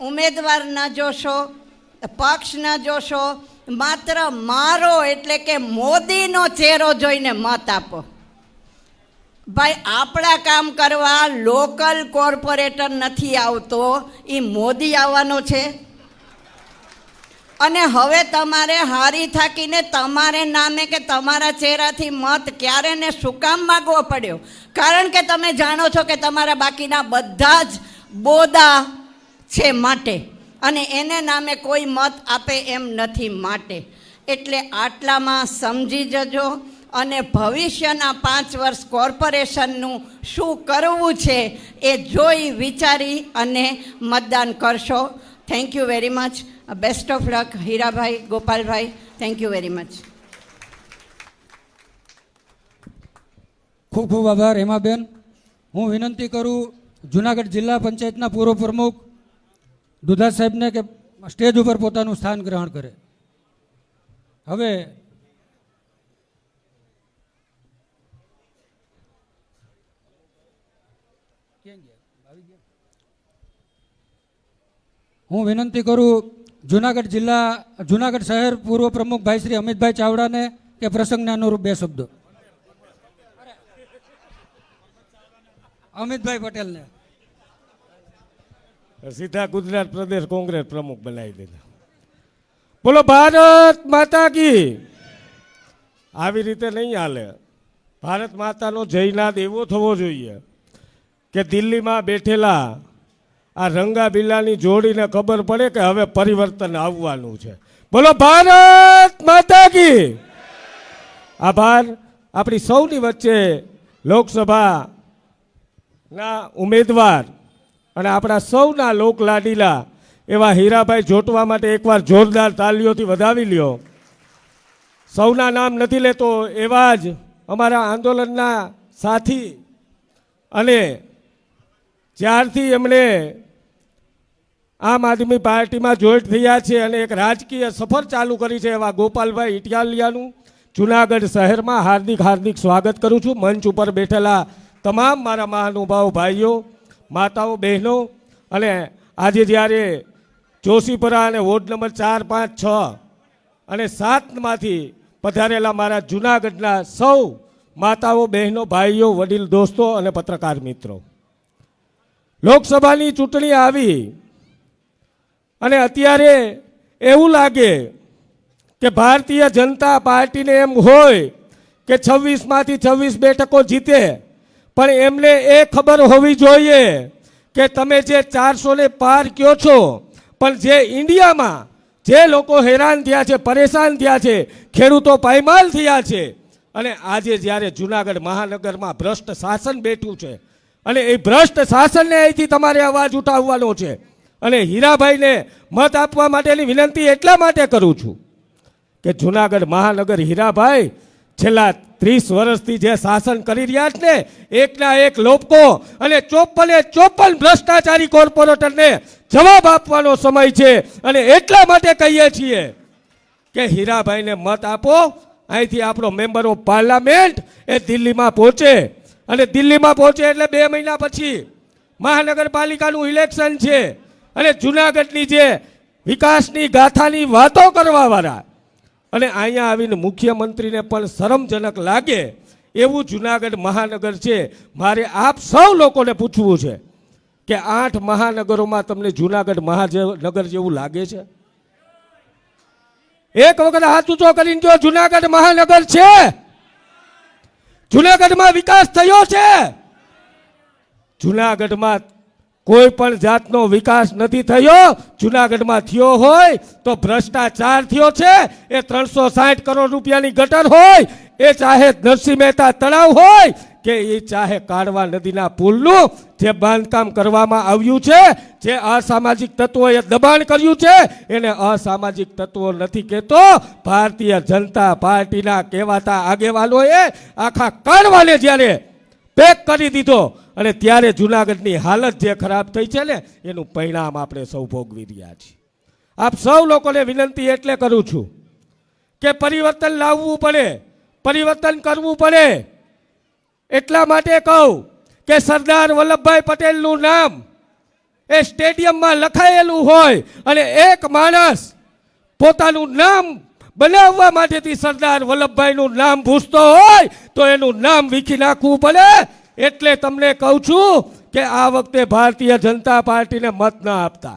ઉમેદવાર ન જોશો, પક્ષ ન જોશો, માત્ર મારો એટલે કે મોદીનો ચહેરો જોઈને મત આપો. ભાઈ, આપણા કામ કરવા લોકલ કોર્પોરેટર નથી આવતો, એ મોદી આવવાનો છે. અને હવે તમારે હારી થાકીને તમારે નામે કે તમારા ચહેરાથી મત ક્યારે ને શું કામ માગવો પડ્યો? કારણ કે તમે જાણો છો કે તમારા બાકીના બધા જ બોદા છે માટે, અને એને નામે કોઈ મત આપે એમ નથી માટે. એટલે આટલામાં સમજી જજો અને ભવિષ્યના 5 વર્ષ કોર્પોરેશનનું શું કરવું છે એ જોઈ વિચારી અને મતદાન કરશો. Thank you very much. Best of luck Hirabhai, Gopalbhai. Thank you very much. ખૂબ ખૂબ આભાર હેમાબેન. હું વિનંતી કરું જુનાગઢ જિલ્લા પંચાયતના પૂર્વ પ્રમુખ દુધા સાહેબને કે સ્ટેજ ઉપર પોતાનું સ્થાન ગ્રહણ કરે. હવે હું વિનંતી કરું જુનાગઢ શહેર પૂર્વ પ્રમુખ ભાઈ શ્રી અમિતભાઈ ચાવડાને કે પ્રસંગને અનુરૂપ 2 શબ્દો. અમિતભાઈ પટેલને સીધા ગુજરાત પ્રદેશ કોંગ્રેસ પ્રમુખ બનાવી દીધા. બોલો ભારત માતા કી. આવી રીતે નહીં હાલે. ભારત માતાનો જયનાદ એવો થવો જોઈએ કે દિલ્હીમાં બેઠેલા આ રંગા બિલ્લાની જોડીને ખબર પડે કે હવે પરિવર્તન આવવાનું છે. બોલો ભારત માતા કી. આભાર. આપણી સૌની વચ્ચે લોકસભાના ઉમેદવાર અને આપણા સૌના લોકલાડીલા એવા હીરાભાઈ જોટવા માટે એકવાર જોરદાર તાલીઓથી વધાવી લ્યો. સૌના નામ નથી લેતો, એવા જ અમારા આંદોલનના સાથી અને જ્યારથી એમણે આમ આદમી પાર્ટીમાં જોઈન્ટ થયા છે અને એક રાજકીય સફર ચાલુ કરી છે એવા ગોપાલભાઈ ઇટિયાલિયાનું જુનાગઢ શહેરમાં હાર્દિક હાર્દિક સ્વાગત કરું છું. મંચ ઉપર બેઠેલા તમામ મારા મહાનુભાવ ભાઈઓ, માતાઓ, બહેનો, અને આજે જ્યારે જોશીપુરા અને વોર્ડ નંબર 4, 5, 6 અને 7માંથી પધારેલા મારા જુનાગઢના સૌ માતાઓ, બહેનો, ભાઈઓ, વડીલ દોસ્તો અને પત્રકાર મિત્રો, લોકસભાની ચૂંટણી આવી અને અત્યારે એવું લાગે કે ભારતીય જનતા પાર્ટીને એમ હોય કે 26માંથી 26 બેઠકો જીતે, પણ એમને એ ખબર હોવી જોઈએ કે તમે જે 400 ને પાર કહો છો, પણ જે ઇન્ડિયામાં જે લોકો હેરાન થયા છે, પરેશાન થયા છે, ખેડૂતો પાયમાલ થયા છે, અને આજે જ્યારે જુનાગઢ મહાનગરમાં ભ્રષ્ટ શાસન બેઠું છે અને એ ભ્રષ્ટ શાસનને અહીંથી તમારે અવાજ ઉઠાવવાનો છે. અને હીરાભાઈને મત આપવા માટેની વિનંતી એટલા માટે કરું છું કે જુનાગઢ મહાનગર હીરાભાઈ છેલ્લા 30 વર્ષથી જે શાસન કરી રહ્યા છે ને, એકના એક લોકો અને 54 ભ્રષ્ટાચારી કોર્પોરેટરને જવાબ આપવાનો સમય છે. અને એટલા માટે કહીએ છીએ કે હીરાભાઈને મત આપો. અહીંથી આપણો મેમ્બર ઓફ પાર્લામેન્ટ એ દિલ્હીમાં પહોંચે, અને દિલ્હીમાં પહોંચે એટલે 2 મહિના પછી મહાનગરપાલિકાનું ઇલેક્શન છે, અને જુનાગઢની જે વિકાસની ગાથાની વાતો કરવાવાળા અને અહીંયા આવીને મુખ્યમંત્રીને પણ શરમજનક લાગે એવું જુનાગઢ મહાનગર છે. મારે આપ સૌ લોકોને પૂછવું છે કે 8 મહાનગરોમાં તમને જુનાગઢ મહાનગર જેવું લાગે છે? એક વખત હાથ ઊંચો કરીને જો જુનાગઢ મહાનગર છે, જુનાગઢમાં વિકાસ થયો છે. જુનાગઢમાં કોઈ પણ જાતનો વિકાસ નથી થયો. જુનાગઢમાં થયો હોય તો ભ્રષ્ટાચાર થયો છે. એ 360 કરોડ રૂપિયાની ગટર હોય, એ ચાહે નરસિંહ મહેતા તળાવ હોય કે એ ચાહે કાળવા નદીના પુલનું જે બાંધકામ કરવામાં આવ્યું છે, જે અસામાજિક તત્વોએ દબાણ કર્યું છે, એને અસામાજિક તત્વો નથી કહેતો. ભારતીય જનતા પાર્ટીના કહેવાતા આગેવાનોએ આખા કાળવાને જ્યારે પેક કરી દીધો અને ત્યારે જુનાગઢની હાલત જે ખરાબ થઈ છે ને, એનું પરિણામ આપણે સૌ ભોગવી રહ્યા છીએ. આપ સૌ લોકોને વિનંતી એટલે કરું છું કે પરિવર્તન લાવવું પડે, પરિવર્તન કરવું પડે. એટલા માટે કહું કે સરદાર વલ્લભભાઈ પટેલનું નામ એ સ્ટેડિયમમાં લખાયેલું હોય અને એક માણસ પોતાનું નામ બનાવવા માટેથી સરદાર વલ્લભભાઈનું નામ પૂછતો હોય તો એનું નામ વીખી નાખવું પડે. એટલે તમને કહું છું કે આ વખતે ભારતીય જનતા પાર્ટીને મત ન આપતા,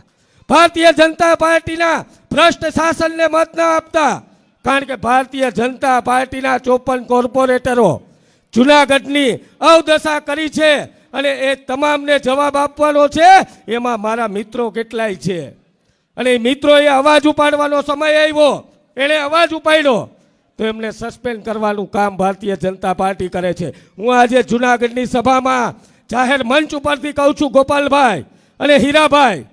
ભારતીય જનતા પાર્ટીના ભ્રષ્ટ શાસનને મત ન આપતા. કારણ કે ભારતીય જનતા પાર્ટીના 54 કોર્પોરેટરો જુનાગઢની અવદશા કરી છે અને એ તમામને જવાબ આપવાનો છે. એમાં મારા મિત્રો કેટલાય છે અને એ મિત્રોએ અવાજ ઉપાડવાનો સમય આવ્યો, એણે અવાજ ઉપાડ્યો તો એમને સસ્પેન્ડ કરવાનું કામ ભારતીય જનતા પાર્ટી કરે છે. હું આજે જુનાગઢની સભામાં જાહેર મંચ ઉપરથી કહું છું ગોપાલભાઈ અને હીરાભાઈ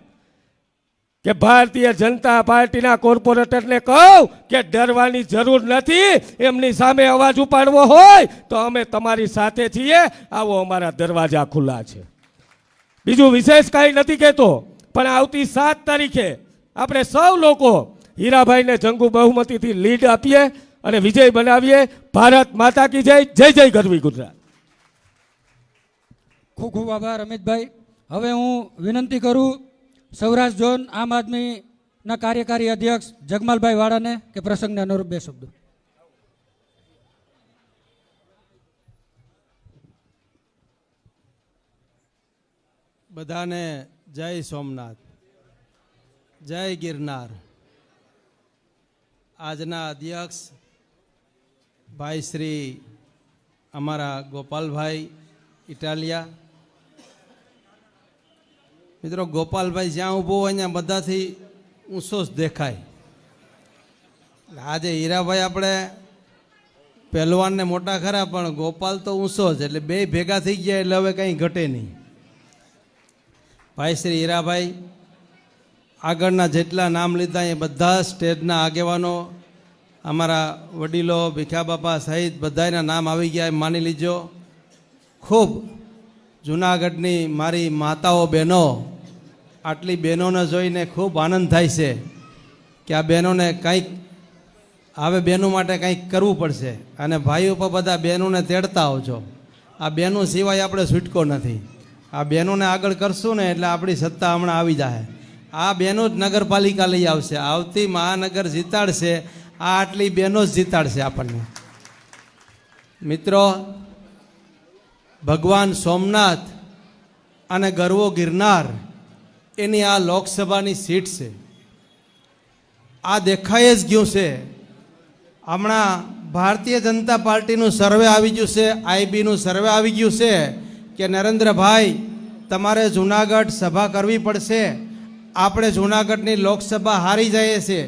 કે ભારતીય જનતા પાર્ટીના કોર્પોરેટરને કહું કે ડરવાની જરૂર નથી. એમની સામે અવાજ ઉપાડવો હોય તો અમે તમારી સાથે છીએ. આવો, અમારા દરવાજા ખુલ્લા છે. બીજું વિશેષ કાંઈ નથી કહેતો, પણ આવતી 7 તારીખે આપણે સૌ લોકો હીરાભાઈને જંગુ બહુમતીથી લીડ આપીએ અને વિજય બનાવીએ. ભારત માતા કી જય. જય જય ગરવી ગુજરાત. ખૂબ ખૂબ આભાર અમિતભાઈ. હવે હું વિનંતી કરું સૌરાષ્ટ્ર ઝોન આમ આદમીના કાર્યકારી અધ્યક્ષ જગમાલભાઈ વાળાને કે પ્રસંગને અનુરૂપ 2 શબ્દો. બધાને જય સોમનાથ, જય ગિરનાર. આજના અધ્યક્ષ ભાઈ શ્રી અમારા ગોપાલભાઈ ઇટાલિયા. મિત્રો, ગોપાલભાઈ જ્યાં ઊભો હોય ત્યાં બધાથી ઊંચો જ દેખાય. આજે હીરાભાઈ આપણે પહેલવાનને મોટા ખરા, પણ ગોપાલ તો ઊંચો જ, એટલે બે ભેગા થઈ ગયા એટલે હવે કંઈ ઘટે નહીં. ભાઈ શ્રી હીરાભાઈ આગળના જેટલા નામ લીધા એ બધા સ્ટેજના આગેવાનો, અમારા વડીલો, ભીખા બાપા સહિત બધાના નામ આવી ગયા એમ માની લીજો. ખૂબ જૂનાગઢની મારી માતાઓ, બહેનો, આટલી બહેનોને જોઈને ખૂબ આનંદ થાય છે કે આ બહેનોને કંઈક હવે બહેનો માટે કંઈક કરવું પડશે. અને ભાઈઓ પર બધા બહેનોને તેડતા આવજો. આ બહેનો સિવાય આપણે છૂટકો નથી. આ બહેનોને આગળ કરશું ને એટલે આપણી સત્તા હમણાં આવી જાય. આ બહેનો જ નગરપાલિકા લઈ આવશે. આવતી મહાનગર જીતાડશે આ આટલી બહેનો જ જીતાડશે આપણને. મિત્રો, ભગવાન સોમનાથ અને ગરવો ગિરનાર એની આ લોકસભાની સીટ છે. આ દેખાય જ ગયું છે. હમણાં ભારતીય જનતા પાર્ટીનું સર્વે આવી ગયું છે, આઈબીનું સર્વે આવી ગયું છે કે નરેન્દ્રભાઈ તમારે જૂનાગઢ સભા કરવી પડશે. આપણે જૂનાગઢની લોકસભા હારી જઈએ છીએ.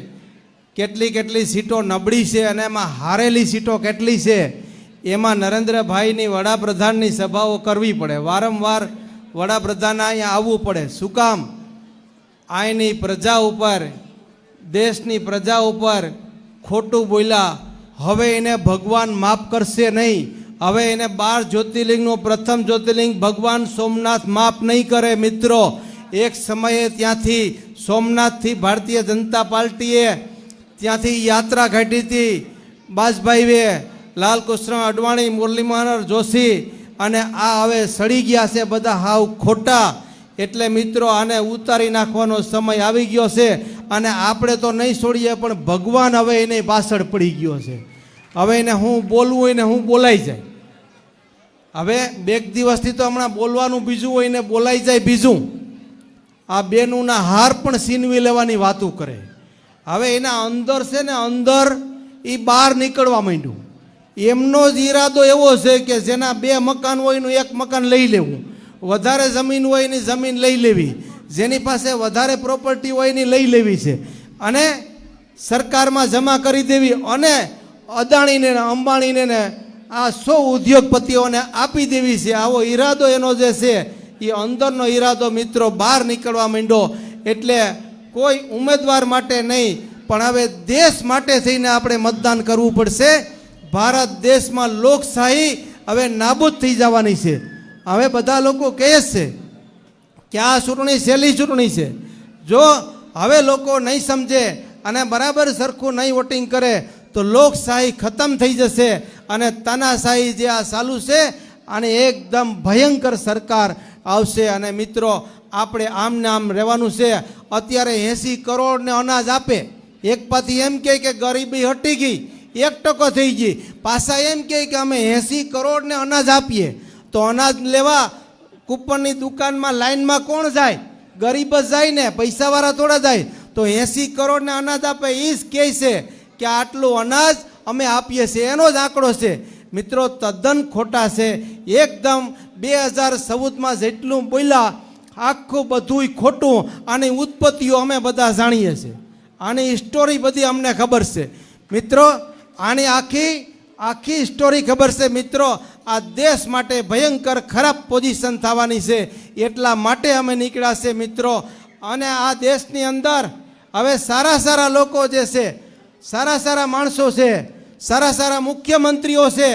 કેટલી સીટો નબળી છે અને એમાં હારેલી સીટો કેટલી છે. એમાં નરેન્દ્રભાઈની વડાપ્રધાનની સભાઓ કરવી પડે. વારંવાર વડાપ્રધાને અહીંયા આવવું પડે. શું કામ? અહીંની પ્રજા ઉપર, દેશની પ્રજા ઉપર ખોટું બોલ્યા. હવે એને ભગવાન માફ કરશે નહીં. હવે એને 12 જ્યોતિર્લિંગનું પ્રથમ જ્યોતિર્લિંગ ભગવાન સોમનાથ માફ નહીં કરે. મિત્રો, એક સમયે ત્યાંથી સોમનાથથી ભારતીય જનતા પાર્ટીએ ત્યાંથી યાત્રા કાઢી હતી. બાજભાઈએ, લાલકૃષ્ણ અડવાણી, મુરલી મનોહર જોશી, અને આ હવે સડી ગયા છે બધા હાવ ખોટા. એટલે મિત્રો, આને ઉતારી નાખવાનો સમય આવી ગયો છે. અને આપણે તો નહીં છોડીએ, પણ ભગવાન હવે એને પાછળ પડી ગયો છે. હવે એને હું બોલવું હોય ને હું બોલાઈ જાય. હવે 2 દિવસથી તો હમણાં બોલવાનું બીજું હોય ને બોલાઈ જાય બીજું. આ બેનુંના હાર પણ છીનવી લેવાની વાતો કરે. હવે એના અંદર છે ને, અંદર એ બહાર નીકળવા માંડ્યું. એમનો જ ઈરાદો એવો છે કે જેના 2 મકાન હોય એનું 1 મકાન લઈ લેવું, વધારે જમીન હોય એની જમીન લઈ લેવી, જેની પાસે વધારે પ્રોપર્ટી હોય એની લઈ લેવી છે અને સરકારમાં જમા કરી દેવી અને અદાણીને ને અંબાણીને ને આ 100 ઉદ્યોગપતિઓને આપી દેવી છે. આવો ઈરાદો એનો જે છે એ અંદરનો ઈરાદો મિત્રો બહાર નીકળવા માંડ્યો. એટલે કોઈ ઉમેદવાર માટે નહીં, પણ હવે દેશ માટે થઈને આપણે મતદાન કરવું પડશે. ભારત દેશમાં લોકશાહી હવે નાબૂદ થઈ જવાની છે. હવે બધા લોકો કહે છે કે આ ચૂંટણી સહેલી ચૂંટણી છે. જો હવે લોકો નહીં સમજે અને બરાબર સરખું નહીં વોટિંગ કરે તો લોકશાહી ખતમ થઈ જશે અને તાનાશાહી જે આ ચાલુ છે અને એકદમ ભયંકર સરકાર આવશે. અને મિત્રો, આપણે આમ ને આમ રહેવાનું છે. અત્યારે 80 કરોડને અનાજ આપે, એક પાથી એમ કહે કે ગરીબી હટી ગઈ, 1% થઈ ગઈ, પાછા એમ કહે કે અમે 80 કરોડને અનાજ આપીએ. તો અનાજ લેવા કૂપનની દુકાનમાં લાઈનમાં કોણ જાય? ગરીબ જ જાય ને, પૈસાવાળા થોડા જાય. તો 80 કરોડને અનાજ આપે એ જ કહે છે કે આટલું અનાજ અમે આપીએ છીએ, એનો જ આંકડો છે. મિત્રો તદ્દન ખોટા છે એકદમ. 2014માં જેટલું બોલ્યા આખું બધું ખોટું. આની ઉત્પત્તિઓ અમે બધા જાણીએ છીએ, આની સ્ટોરી બધી અમને ખબર છે મિત્રો. આની આખી સ્ટોરી ખબર છે મિત્રો. આ દેશ માટે ભયંકર ખરાબ પોઝિશન થવાની છે, એટલા માટે અમે નીકળ્યા છે મિત્રો. અને આ દેશની અંદર હવે સારા લોકો જે છે, સારા માણસો છે, સારા મુખ્યમંત્રીઓ છે,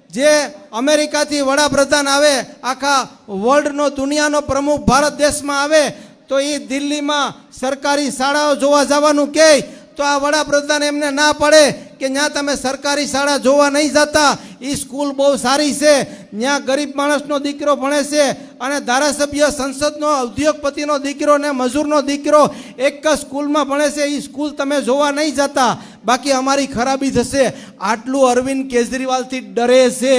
જે અમેરિકાથી વડાપ્રધાન આવે, આખા વર્લ્ડનો દુનિયાનો પ્રમુખ ભારત દેશમાં આવે તો એ દિલ્હીમાં સરકારી શાળાઓ જોવા જવાનું કહે તો આ વડાપ્રધાન એમને ના પડે કે ત્યાં તમે સરકારી શાળા જોવા નહીં જતા, એ સ્કૂલ બહુ સારી છે, ત્યાં ગરીબ માણસનો દીકરો ભણે છે અને ધારાસભ્ય સંસદનો ઉદ્યોગપતિનો દીકરો ને મજૂરનો દીકરો એક જ સ્કૂલમાં ભણે છે, એ સ્કૂલ તમે જોવા નહીં જતા, બાકી અમારી ખરાબી થશે. આટલું અરવિંદ કેજરીવાલથી ડરે છે.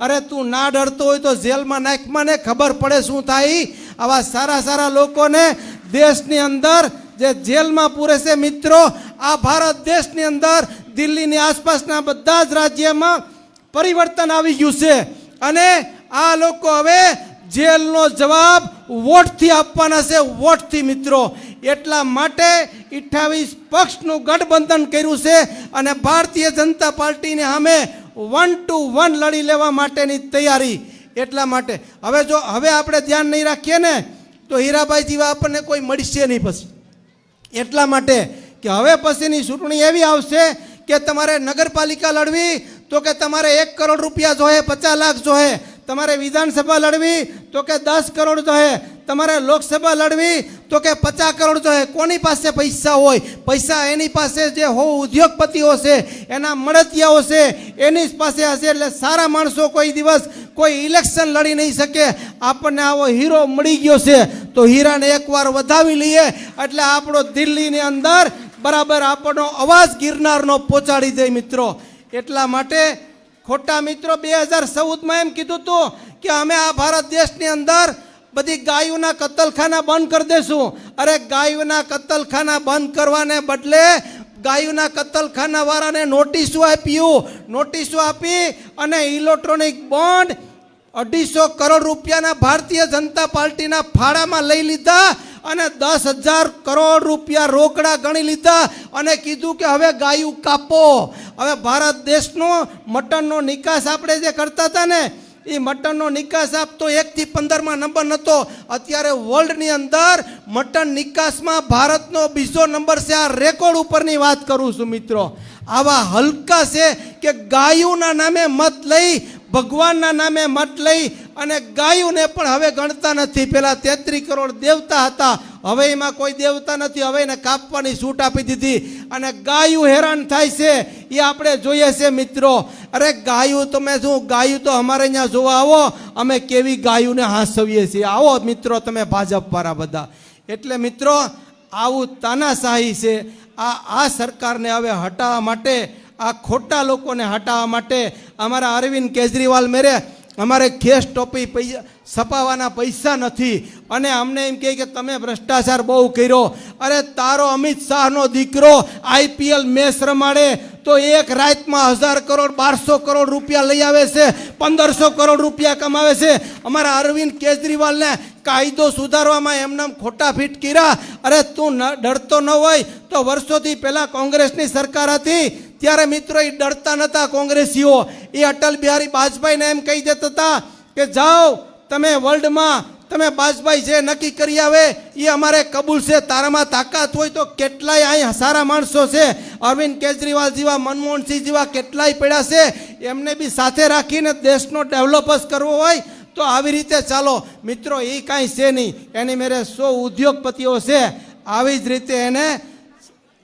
અરે તું ના ડરતો હોય તો જેલમાં નાખમાં ને ખબર પડે શું થાય. આવા સારા લોકોને દેશની અંદર જે જેલમાં પૂરે છે મિત્રો. આ ભારત દેશની અંદર દિલ્હીની આસપાસના બધા જ રાજ્યમાં પરિવર્તન આવી ગયું છે અને આ લોકો હવે જેલનો જવાબ વોટથી આપવાના છે, વોટથી મિત્રો. એટલા માટે 28 પક્ષનું ગઠબંધન કર્યું છે અને ભારતીય જનતા પાર્ટીને સામે 1 to 1 લડી લેવા માટેની તૈયારી. એટલા માટે હવે આપણે ધ્યાન નહીં રાખીએ ને તો હીરાભાઈ જેવા આપણને કોઈ મળશે નહીં પછી. એટલા માટે કે હવે પછીની ચૂંટણી એવી આવશે કે તમારે નગરપાલિકા લડવી તો કે તમારે 1 કરોડ રૂપિયા જોઈએ, 50 લાખ જોઈએ. તમારે વિધાનસભા લડવી તો કે 10 કરોડ જોઈએ. તમારે લોકસભા લડવી તો કે 50 કરોડ જોઈએ. કોની પાસે પૈસા હોય? પૈસા એની પાસે જે ઉદ્યોગપતિઓ છે, એના મળતિયાઓ છે, એની જ પાસે હશે. એટલે સારા માણસો કોઈ દિવસ કોઈ ઇલેક્શન લડી નહીં શકે. આપણને આવો હીરો મળી ગયો છે તો હીરાને એકવાર વધાવી લઈએ એટલે આપણો દિલ્હીની અંદર બરાબર આપણો અવાજ ગિરનારનો પહોંચાડી દે મિત્રો. એટલા માટે ખોટા મિત્રો 2014માં એમ કીધું હતું કે અમે આ ભારત દેશની અંદર બધી ગાયોના કતલખાના બંધ કરી દેશું. અરે ગાયોના કતલખાના બંધ કરવાને બદલે ગાયોના કતલખાના વાળાને નોટિસો આપી અને ઇલેક્ટ્રોનિક બોન્ડ 250 કરોડ રૂપિયાના ભારતીય જનતા પાર્ટીના ફાળામાં લઈ લીધા અને 10,000 કરોડ રૂપિયા રોકડા ગણી લીધા અને કીધું કે હવે ગાયું કાપો. હવે ભારત દેશનો મટનનો નિકાસ આપણે જે કરતા હતા ને, એ મટનનો નિકાસ આપતો 1 થી 15માં નંબર નહોતો. અત્યારે વર્લ્ડની અંદર મટન નિકાસમાં ભારતનો બીજો નંબર છે. આ રેકોર્ડ ઉપરની વાત કરું છું મિત્રો. આવા હલકા છે કે ગાયોના નામે મત લઈ, ભગવાનના નામે મત લઈ અને ગાયોને પણ હવે ગણતા નથી. પેલા 33 કરોડ દેવતા હતા, હવે એમાં કોઈ દેવતા નથી. હવે એને કાપવાની છૂટ આપી દીધી અને ગાયું હેરાન થાય છે એ આપણે જોઈએ છે મિત્રો. અરે ગાયું તમે શું, ગાયું તો અમારે અહીંયા જોવા આવો, અમે કેવી ગાયોને હાંસવીએ છીએ. આવો મિત્રો તમે ભાજપવાળા બધા. એટલે મિત્રો આવું તાનાશાહી છે. આ સરકારને હવે હટાવવા માટે, આ ખોટા લોકોને હટાવવા માટે અમારા અરવિંદ કેજરીવાલ મેરે અમારે ખેસ ટોપી છપાવવાના પૈસા નથી અને અમને એમ કહે કે તમે ભ્રષ્ટાચાર બહુ કર્યો. અરે તારો અમિત શાહનો દીકરો IPL મેચ રમાડે તો એક રાતમાં 1000 કરોડ 1200 કરોડ રૂપિયા લઈ આવે છે, 1500 કરોડ રૂપિયા કમાવે છે. અમારા અરવિંદ કેજરીવાલને કાયદો સુધારવામાં એમનામ ખોટા ફીટ કર્યા. અરે તું ડરતો ન હોય તો વર્ષોથી પહેલાં કોંગ્રેસની સરકાર હતી ત્યારે મિત્રો એ ડરતા નહોતા કોંગ્રેસીઓ. એ અટલ બિહારી વાજપેયીને એમ કહી દેતા હતા કે જાઓ તમે વર્લ્ડમાં તમે વાજપેયી જે નક્કી કરી આવે એ અમારે કબૂલ છે. તારામાં તાકાત હોય તો કેટલાય અહીં સારા માણસો છે, અરવિંદ કેજરીવાલ જેવા, મનમોહનસિંહ જેવા કેટલાય પડ્યા છે. એમને બી સાથે રાખીને દેશનો ડેવલપ જ કરવો હોય તો આવી રીતે ચાલો મિત્રો. એ કાંઈ છે નહીં, એની મેરે 100 ઉદ્યોગપતિઓ છે, આવી જ રીતે એને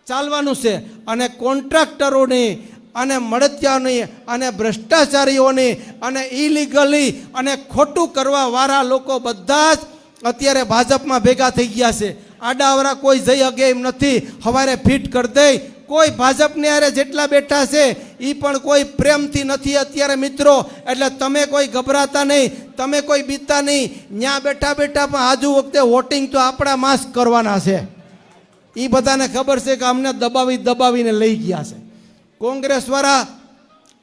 ચાલવાનું છે. અને કોન્ટ્રાક્ટરોની અને મળતિયાઓની અને ભ્રષ્ટાચારીઓની અને ઇલીગલી અને ખોટું કરવા વાળા લોકો બધા જ અત્યારે ભાજપમાં ભેગા થઈ ગયા છે. આડાવરા કોઈ જઈ શકે એમ નથી. સવારે ફિટ કરી દે. કોઈ ભાજપને હારે જેટલા બેઠા છે એ પણ કોઈ પ્રેમથી નથી અત્યારે મિત્રો. એટલે તમે કોઈ ગભરાતા નહીં, તમે કોઈ બીતા નહીં. ત્યાં બેઠા બેઠા પણ આજુ વખતે વોટિંગ તો આપણા માસ કરવાના છે. એ બધાને ખબર છે કે અમને દબાવીને લઈ ગયા છે. કોંગ્રેસવાળા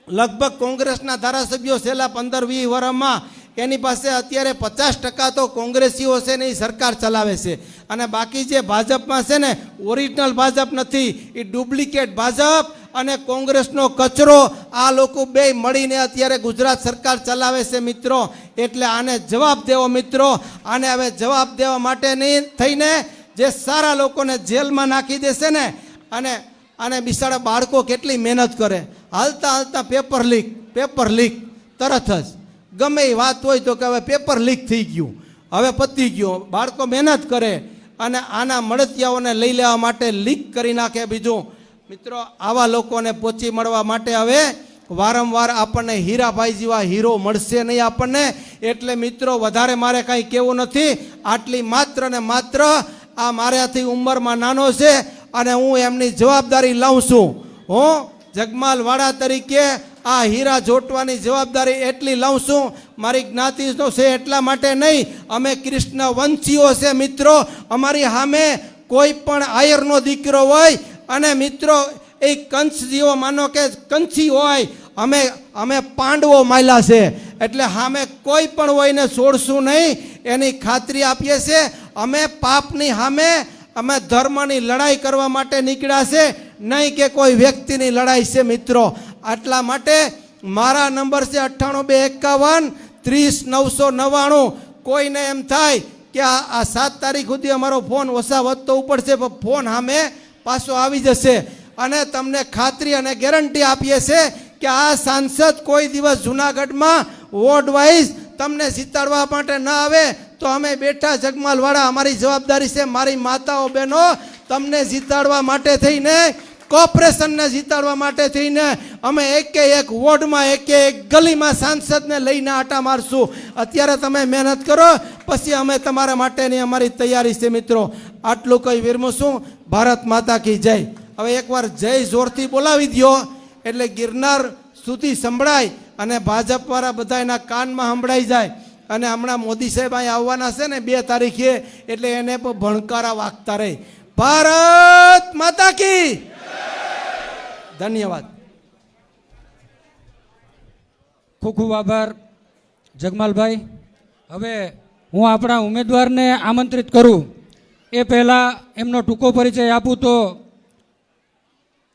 લગભગ કોંગ્રેસના ધારાસભ્યો છેલ્લા 15-20 વર્ષમાં એની પાસે અત્યારે 50% તો કોંગ્રેસીઓ છે ને એ સરકાર ચલાવે છે. અને બાકી જે ભાજપમાં છે ને ઓરિજિનલ ભાજપ નથી, એ ડુપ્લિકેટ ભાજપ અને કોંગ્રેસનો કચરો, આ લોકો બે મળીને અત્યારે ગુજરાત સરકાર ચલાવે છે મિત્રો. એટલે આને જવાબ દેવો મિત્રો. આને હવે જવાબ દેવા માટે નહીં થઈને જે સારા લોકોને જેલમાં નાખી દેશે ને, અને બિચારા બાળકો કેટલી મહેનત કરે. હાલતા પેપર લીક તરત જ ગમે એ વાત હોય તો કે હવે પેપર લીક થઈ ગયું, હવે પતી ગયું. બાળકો મહેનત કરે અને આના મળતિયાઓને લઈ લેવા માટે લીક કરી નાખે. બીજું મિત્રો, આવા લોકોને પહોંચી મળવા માટે હવે વારંવાર આપણને હીરાભાઈ જેવા હીરો મળશે નહીં આપણને. એટલે મિત્રો વધારે મારે કાંઈ કહેવું નથી. આટલી માત્ર ને માત્ર આ મારાથી ઉંમરમાં નાનો છે અને હું એમની જવાબદારી લઉં છું. હું જગમાલવાળા તરીકે આ હીરા જોટવાની જવાબદારી એટલી લઉં છું. મારી જ્ઞાતિનો છે એટલા માટે નહીં, અમે કૃષ્ણ વંશીઓ છે મિત્રો. અમારી સામે કોઈ પણ આયરનો દીકરો હોય અને મિત્રો એ કંસ જેવો માનો કે કંસી હોય, અમે પાંડવો માયલા છે. એટલે સામે કોઈ પણ હોય ને છોડશું નહીં એની ખાતરી આપીએ છીએ. અમે પાપની સામે અમે ધર્મની લડાઈ કરવા માટે નીકળ્યા છે, નહીં કે કોઈ વ્યક્તિની લડાઈ છે મિત્રો. આટલા માટે મારા નંબર છે 98 51 30 999. કોઈને એમ થાય કે આ 7 તારીખ સુધી અમારો ફોન ઓછા વધતો ઉપડશે, પણ ફોન સામે પાછો આવી જશે. અને તમને ખાતરી અને ગેરંટી આપીએ છીએ કે આ સાંસદ કોઈ દિવસ જુનાગઢમાં વોર્ડ વાઇઝ તમને જીતાડવા માટે ન આવે તો અમે બેઠા જગમાલવાળા, અમારી જવાબદારી છે. મારી માતાઓ બહેનો તમને જીતાડવા માટે થઈને, કોર્પોરેશનને જીતાડવા માટે થઈને અમે એક વોર્ડમાં એક ગલીમાં સાંસદને લઈને આટા મારશું. અત્યારે તમે મહેનત કરો, પછી અમે તમારા માટેની અમારી તૈયારી છે મિત્રો. આટલું કંઈ વિરમું છું. ભારત માતા કી જય. હવે એકવાર જય જોરથી બોલાવી દો એટલે ગિરનાર સુધી સંભળાય અને ભાજપવાળા બધા એના કાનમાં સંભળાઈ જાય. અને હમણાં મોદી સાહેબ અહીં આવવાના છે ને 2 તારીખે, એટલે એને પણ ભણકારા વાગતા રહે. ભારત માતા કી ધન્યવાદ. ખૂબ ખૂબ આભાર જગમાલભાઈ. હવે હું આપણા ઉમેદવારને આમંત્રિત કરું એ પહેલાં એમનો ટૂંકો પરિચય આપું તો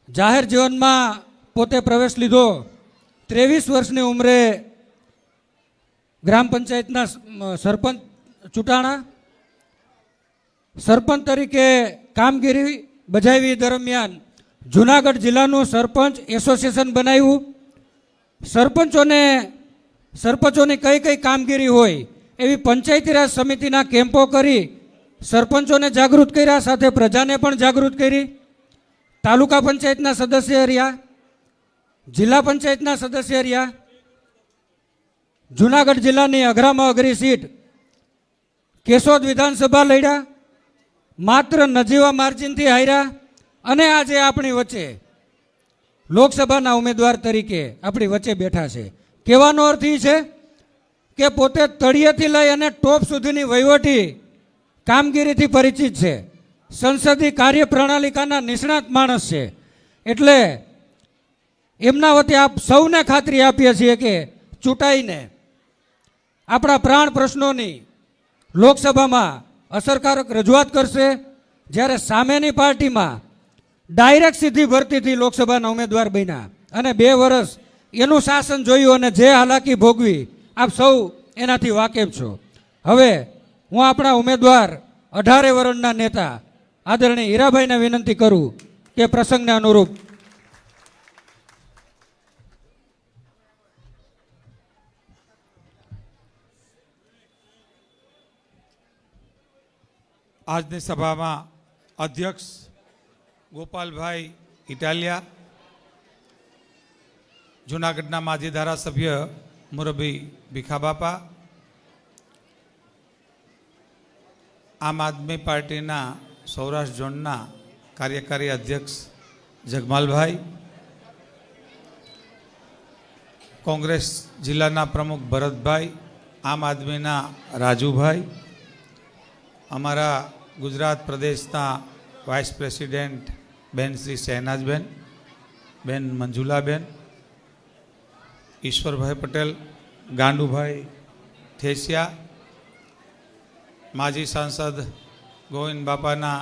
જાહેર જીવનમાં પોતે પ્રવેશ લીધો 23 વર્ષની ઉંમરે ગ્રામ પંચાયતના સરપંચ ચૂંટાણા. સરપંચ તરીકે કામગીરી બજાવી દરમિયાન જુનાગઢ જિલ્લાનું સરપંચ એસોસિએશન બનાવ્યું. સરપંચોની કઈ કઈ કામગીરી હોય એવી પંચાયતી રાજ સમિતિના કેમ્પો કરી સરપંચોને જાગૃત કર્યા, સાથે પ્રજાને પણ જાગૃત કરી. તાલુકા પંચાયતના સદસ્ય રહ્યા, જિલ્લા પંચાયતના સદસ્ય રહ્યા. જુનાગઢ જિલ્લાની અઘરામાં અઘરી સીટ કેશોદ વિધાનસભા લડ્યા, માત્ર નજીવા માર્જિનથી હાર્યા. અને આજે આપણી વચ્ચે લોકસભાના ઉમેદવાર તરીકે આપણી વચ્ચે બેઠા છે. કહેવાનો અર્થ એ છે કે પોતે તળિયેથી લઈ અને ટોપ સુધીની વહીવટી કામગીરીથી પરિચિત છે. સંસદીય કાર્યપ્રણાલિકાના નિષ્ણાત માણસ છે. એટલે એમના વતી આપ સૌને ખાતરી આપીએ છીએ કે ચૂંટાઈને આપણા પ્રાણ પ્રશ્નોની લોકસભામાં અસરકારક રજૂઆત કરશે. જ્યારે સામેની પાર્ટીમાં ડાયરેક્ટ સીધી ભરતીથી લોકસભાના ઉમેદવાર બન્યા અને 2 વર્ષ એનું શાસન જોયું અને જે હાલાકી ભોગવી આપ સૌ એનાથી વાકેફ છો. હવે હું આપણા ઉમેદવાર 18 વર્ષના નેતા આદરણીય હીરાભાઈને વિનંતી કરું કે પ્રસંગને અનુરૂપ આજની સભામાં અધ્યક્ષ ગોપાલભાઈ ઇટાલિયા, જૂનાગઢના માજી ધારાસભ્ય મુરબી ભીખાબાપા, આમ આદમી પાર્ટીના સૌરાષ્ટ્ર ઝોનના કાર્યકારી અધ્યક્ષ જગમાલભાઈ, કોંગ્રેસ જિલ્લાના પ્રમુખ ભરતભાઈ, આમ આદમીના રાજુભાઈ, અમારા ગુજરાત પ્રદેશના વાઇસ પ્રેસિડેન્ટ બેન શ્રી શહેનાજબેન, બેન મંજુલાબેન, ઈશ્વરભાઈ પટેલ, ગાંડુભાઈ થેસિયા, માજી સાંસદ ગોવિંદ બાપાના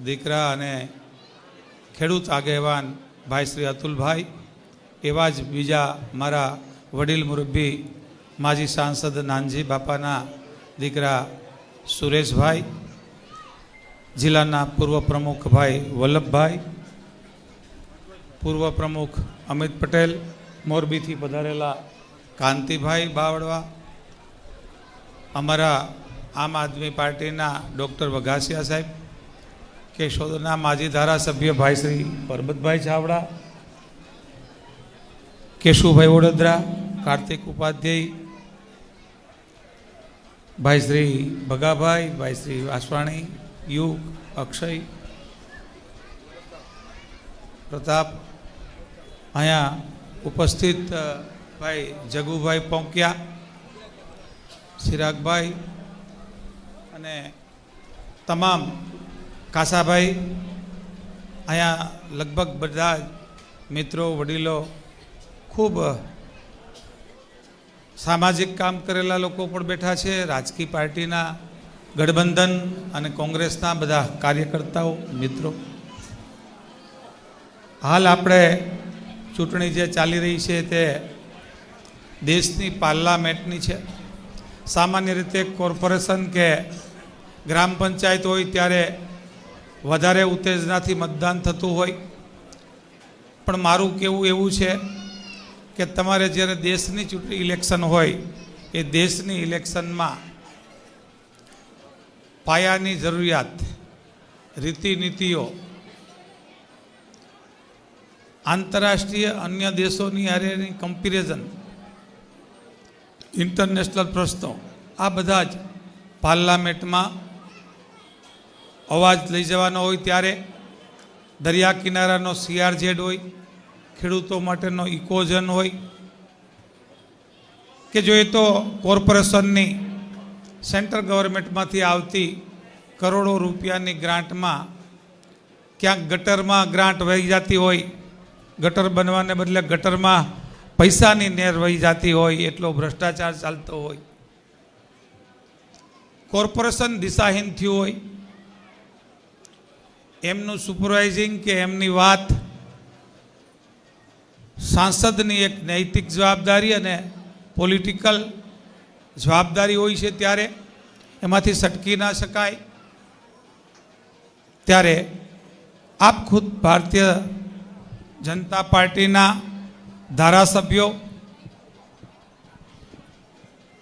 દીકરા અને ખેડૂત આગેવાન ભાઈ શ્રી અતુલભાઈ, એવા જ બીજા મારા વડીલ મુરબ્બી માજી સાંસદ નાનજી બાપાના દીકરા સુરેશભાઈ, જિલ્લાના પૂર્વ પ્રમુખ ભાઈ વલ્લભભાઈ, પૂર્વ પ્રમુખ અમિત પટેલ, મોરબીથી પધારેલા કાંતિભાઈ બાવળવા, અમારા આમ આદમી પાર્ટીના ડૉક્ટર વઘાસિયા સાહેબ, કેશોદના માજી ધારાસભ્ય ભાઈ શ્રી પરબતભાઈ ચાવડા, કેશુભાઈ વડોદરા, કાર્તિક ઉપાધ્યાય, ભાઈ શ્રી ભગાભાઈ, ભાઈ શ્રી વાસવાણી, યુગ, અક્ષય, પ્રતાપ, અહીંયા ઉપસ્થિત ભાઈ જગુભાઈ પોંકિયા, ચિરાગભાઈ અને તમામ કાસાભાઈ, અહીંયા લગભગ બધા જ મિત્રો, વડીલો, ખૂબ સામાજિક કામ કરેલા લોકો પણ બેઠા છે, રાજકીય પાર્ટીના ગઠબંધન અને કોંગ્રેસના બધા કાર્યકર્તાઓ, મિત્રો. હાલ આપણે ચૂંટણી જે ચાલી રહી છે તે દેશની પાર્લામેન્ટની છે. સામાન્ય રીતે કોર્પોરેશન કે ગ્રામ પંચાયત હોય ત્યારે વધારે ઉત્તેજનાથી મતદાન થતું હોય, પણ મારું કહેવું એવું છે કે તમારે જ્યારે દેશની ચૂંટણી ઇલેક્શન હોય એ દેશની ઇલેક્શનમાં પાયાની જરૂરિયાત, રીતિનીતિઓ, આંતરરાષ્ટ્રીય અન્ય દેશોની હારેની કમ્પેરિઝન, ઇન્ટરનેશનલ પ્રશ્નો, આ બધા જ પાર્લામેન્ટમાં અવાજ લઈ જવાનો હોય ત્યારે દરિયા કિનારાનો CRZ હોય, ખેડૂતો માટેનો ઇકોઝન હોય, કે જોઈએ તો કોર્પોરેશનની સેન્ટ્રલ ગવર્મેન્ટમાંથી આવતી કરોડો રૂપિયાની ગ્રાન્ટમાં ક્યાંક ગટરમાં ગ્રાન્ટ વહી જતી હોય, ગટર બનવાને બદલે ગટરમાં પૈસાની નેર વહી જતી હોય, એટલો ભ્રષ્ટાચાર ચાલતો હોય, કોર્પોરેશન દિશાહીન થયું હોય, એમનું સુપરવાઇઝિંગ કે એમની વાત સાંસદની એક નૈતિક જવાબદારી અને પોલિટિકલ જવાબદારી હોય છે, ત્યારે એમાંથી સટકી ના શકાય. ત્યારે આપ ખુદ ભારતીય જનતા પાર્ટીના ધારાસભ્યો,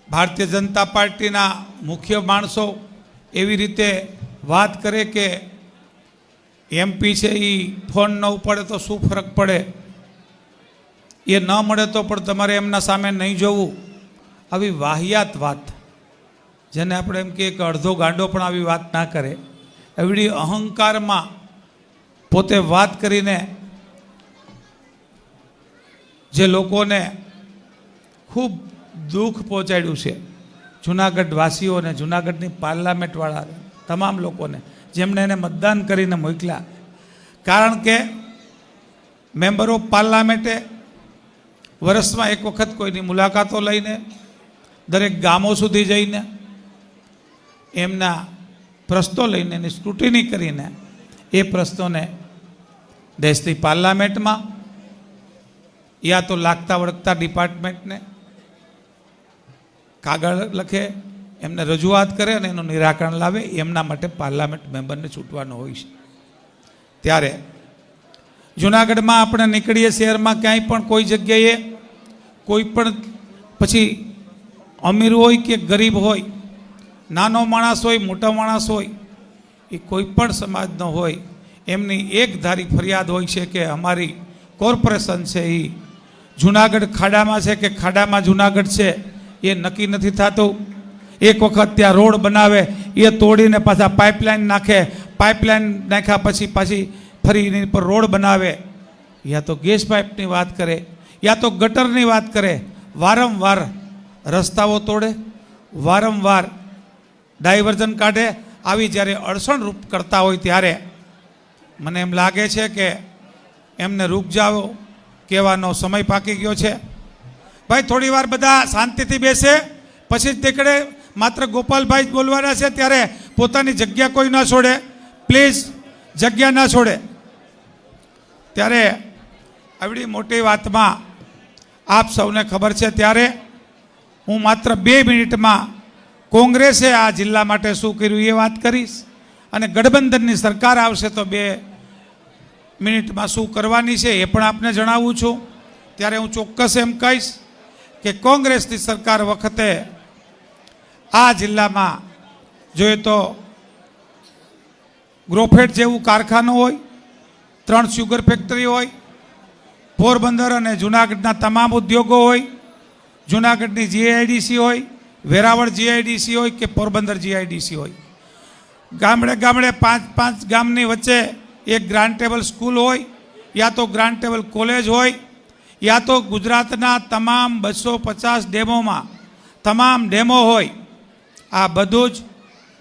ભારતીય જનતા પાર્ટીના મુખ્ય માણસો એવી રીતે વાત કરે કે MP છે એ ફોન ન ઉપાડે તો શું ફરક પડે, એ ન મળે તો પણ તમારે એમના સામે નહીં જોવું, આવી વાહિયાત વાત, જેને આપણે એમ કહીએ કે અડધો ગાંડો પણ આવી વાત ના કરે, એવડી અહંકારમાં પોતે વાત કરીને જે લોકોને ખૂબ દુઃખ પહોંચાડ્યું છે, જુનાગઢ વાસીઓને, જુનાગઢની પાર્લામેન્ટવાળા તમામ લોકોને, જેમણે એને મતદાન કરીને મોકલ્યા. કારણ કે મેમ્બર ઓફ પાર્લામેન્ટે વર્ષમાં એક વખત કોઈની મુલાકાતો લઈને, દરેક ગામો સુધી જઈને, એમના પ્રશ્નો લઈને એની સ્ક્રુટિની કરીને એ પ્રશ્નોને દેશની પાર્લામેન્ટમાં યા તો લાગતા વળગતા ડિપાર્ટમેન્ટને કાગળ લખે, એમને રજૂઆત કરે અને એનું નિરાકરણ લાવે. એમના માટે પાર્લામેન્ટ મેમ્બરને ચૂંટવાનો હોય છે. ત્યારે જુનાગઢમાં આપણે નીકળીએ શહેરમાં ક્યાંય પણ કોઈ જગ્યાએ કોઈ પણ, પછી અમીર હોય કે ગરીબ હોય, નાનો માણસ હોય મોટા માણસ હોય, એ કોઈ પણ સમાજનો હોય, એમની એક ધારી ફરિયાદ હોય છે કે અમારી કોર્પોરેશન છે એ જુનાગઢ ખાડામાં છે કે ખાડામાં જુનાગઢ છે એ નક્કી નથી થતું. એક વખત ત્યાં રોડ બનાવે એ તોડીને પાછા પાઇપલાઇન નાખે, પાઇપલાઇન નાખ્યા પછી પાછી ફરી એની પર રોડ બનાવે, યા તો ગેસ પાઇપની વાત કરે, યા તો ગટરની વાત કરે. વારંવાર રસ્તાઓ તોડે, વારંવાર ડાયવર્ઝન કાઢે. આવી જ્યારે અડચણરૂપ કરતા હોય ત્યારે મને એમ લાગે છે કે એમને રૂક જાઓ કહેવાનો સમય પાકી ગયો છે. ભાઈ થોડી વાર બધા શાંતિથી બેસે, પછી જ નીકળે. માત્ર ગોપાલભાઈ જ બોલવાના છે, ત્યારે પોતાની જગ્યા કોઈ ના છોડે, પ્લીઝ જગ્યા ના છોડે. ત્યારે આવડી મોટી વાતમાં આપ સૌને ખબર છે, ત્યારે હું માત્ર 2 મિનિટમાં કોંગ્રેસે આ જિલ્લા માટે શું કર્યું એ વાત કરીશ, અને ગઠબંધનની સરકાર આવશે તો 2 મિનિટમાં શું કરવાની છે એ પણ આપને જણાવું છું. ત્યારે હું ચોક્કસ એમ કહીશ કે કોંગ્રેસની સરકાર વખતે આ જિલ્લામાં જોઈએ તો ગ્રોફેટ જેવું કારખાનું હોય, 3 શુગર ફેક્ટરી હોય, પોરબંદર અને જૂનાગઢના તમામ ઉદ્યોગો હોય, જૂનાગઢની જીઆઈડીસી હોય, વેરાવળ જીઆઈડીસી હોય કે પોરબંદર જીઆઈડીસી હોય, ગામડે ગામડે 5 ગામની વચ્ચે એક ગ્રાન્ડ ટેબલ સ્કૂલ હોય, યા તો ગ્રાન્ડ ટેબલ કોલેજ હોય, યા તો ગુજરાતના તમામ 250 ડેમોમાં તમામ ડેમો હોય. આ બધું જ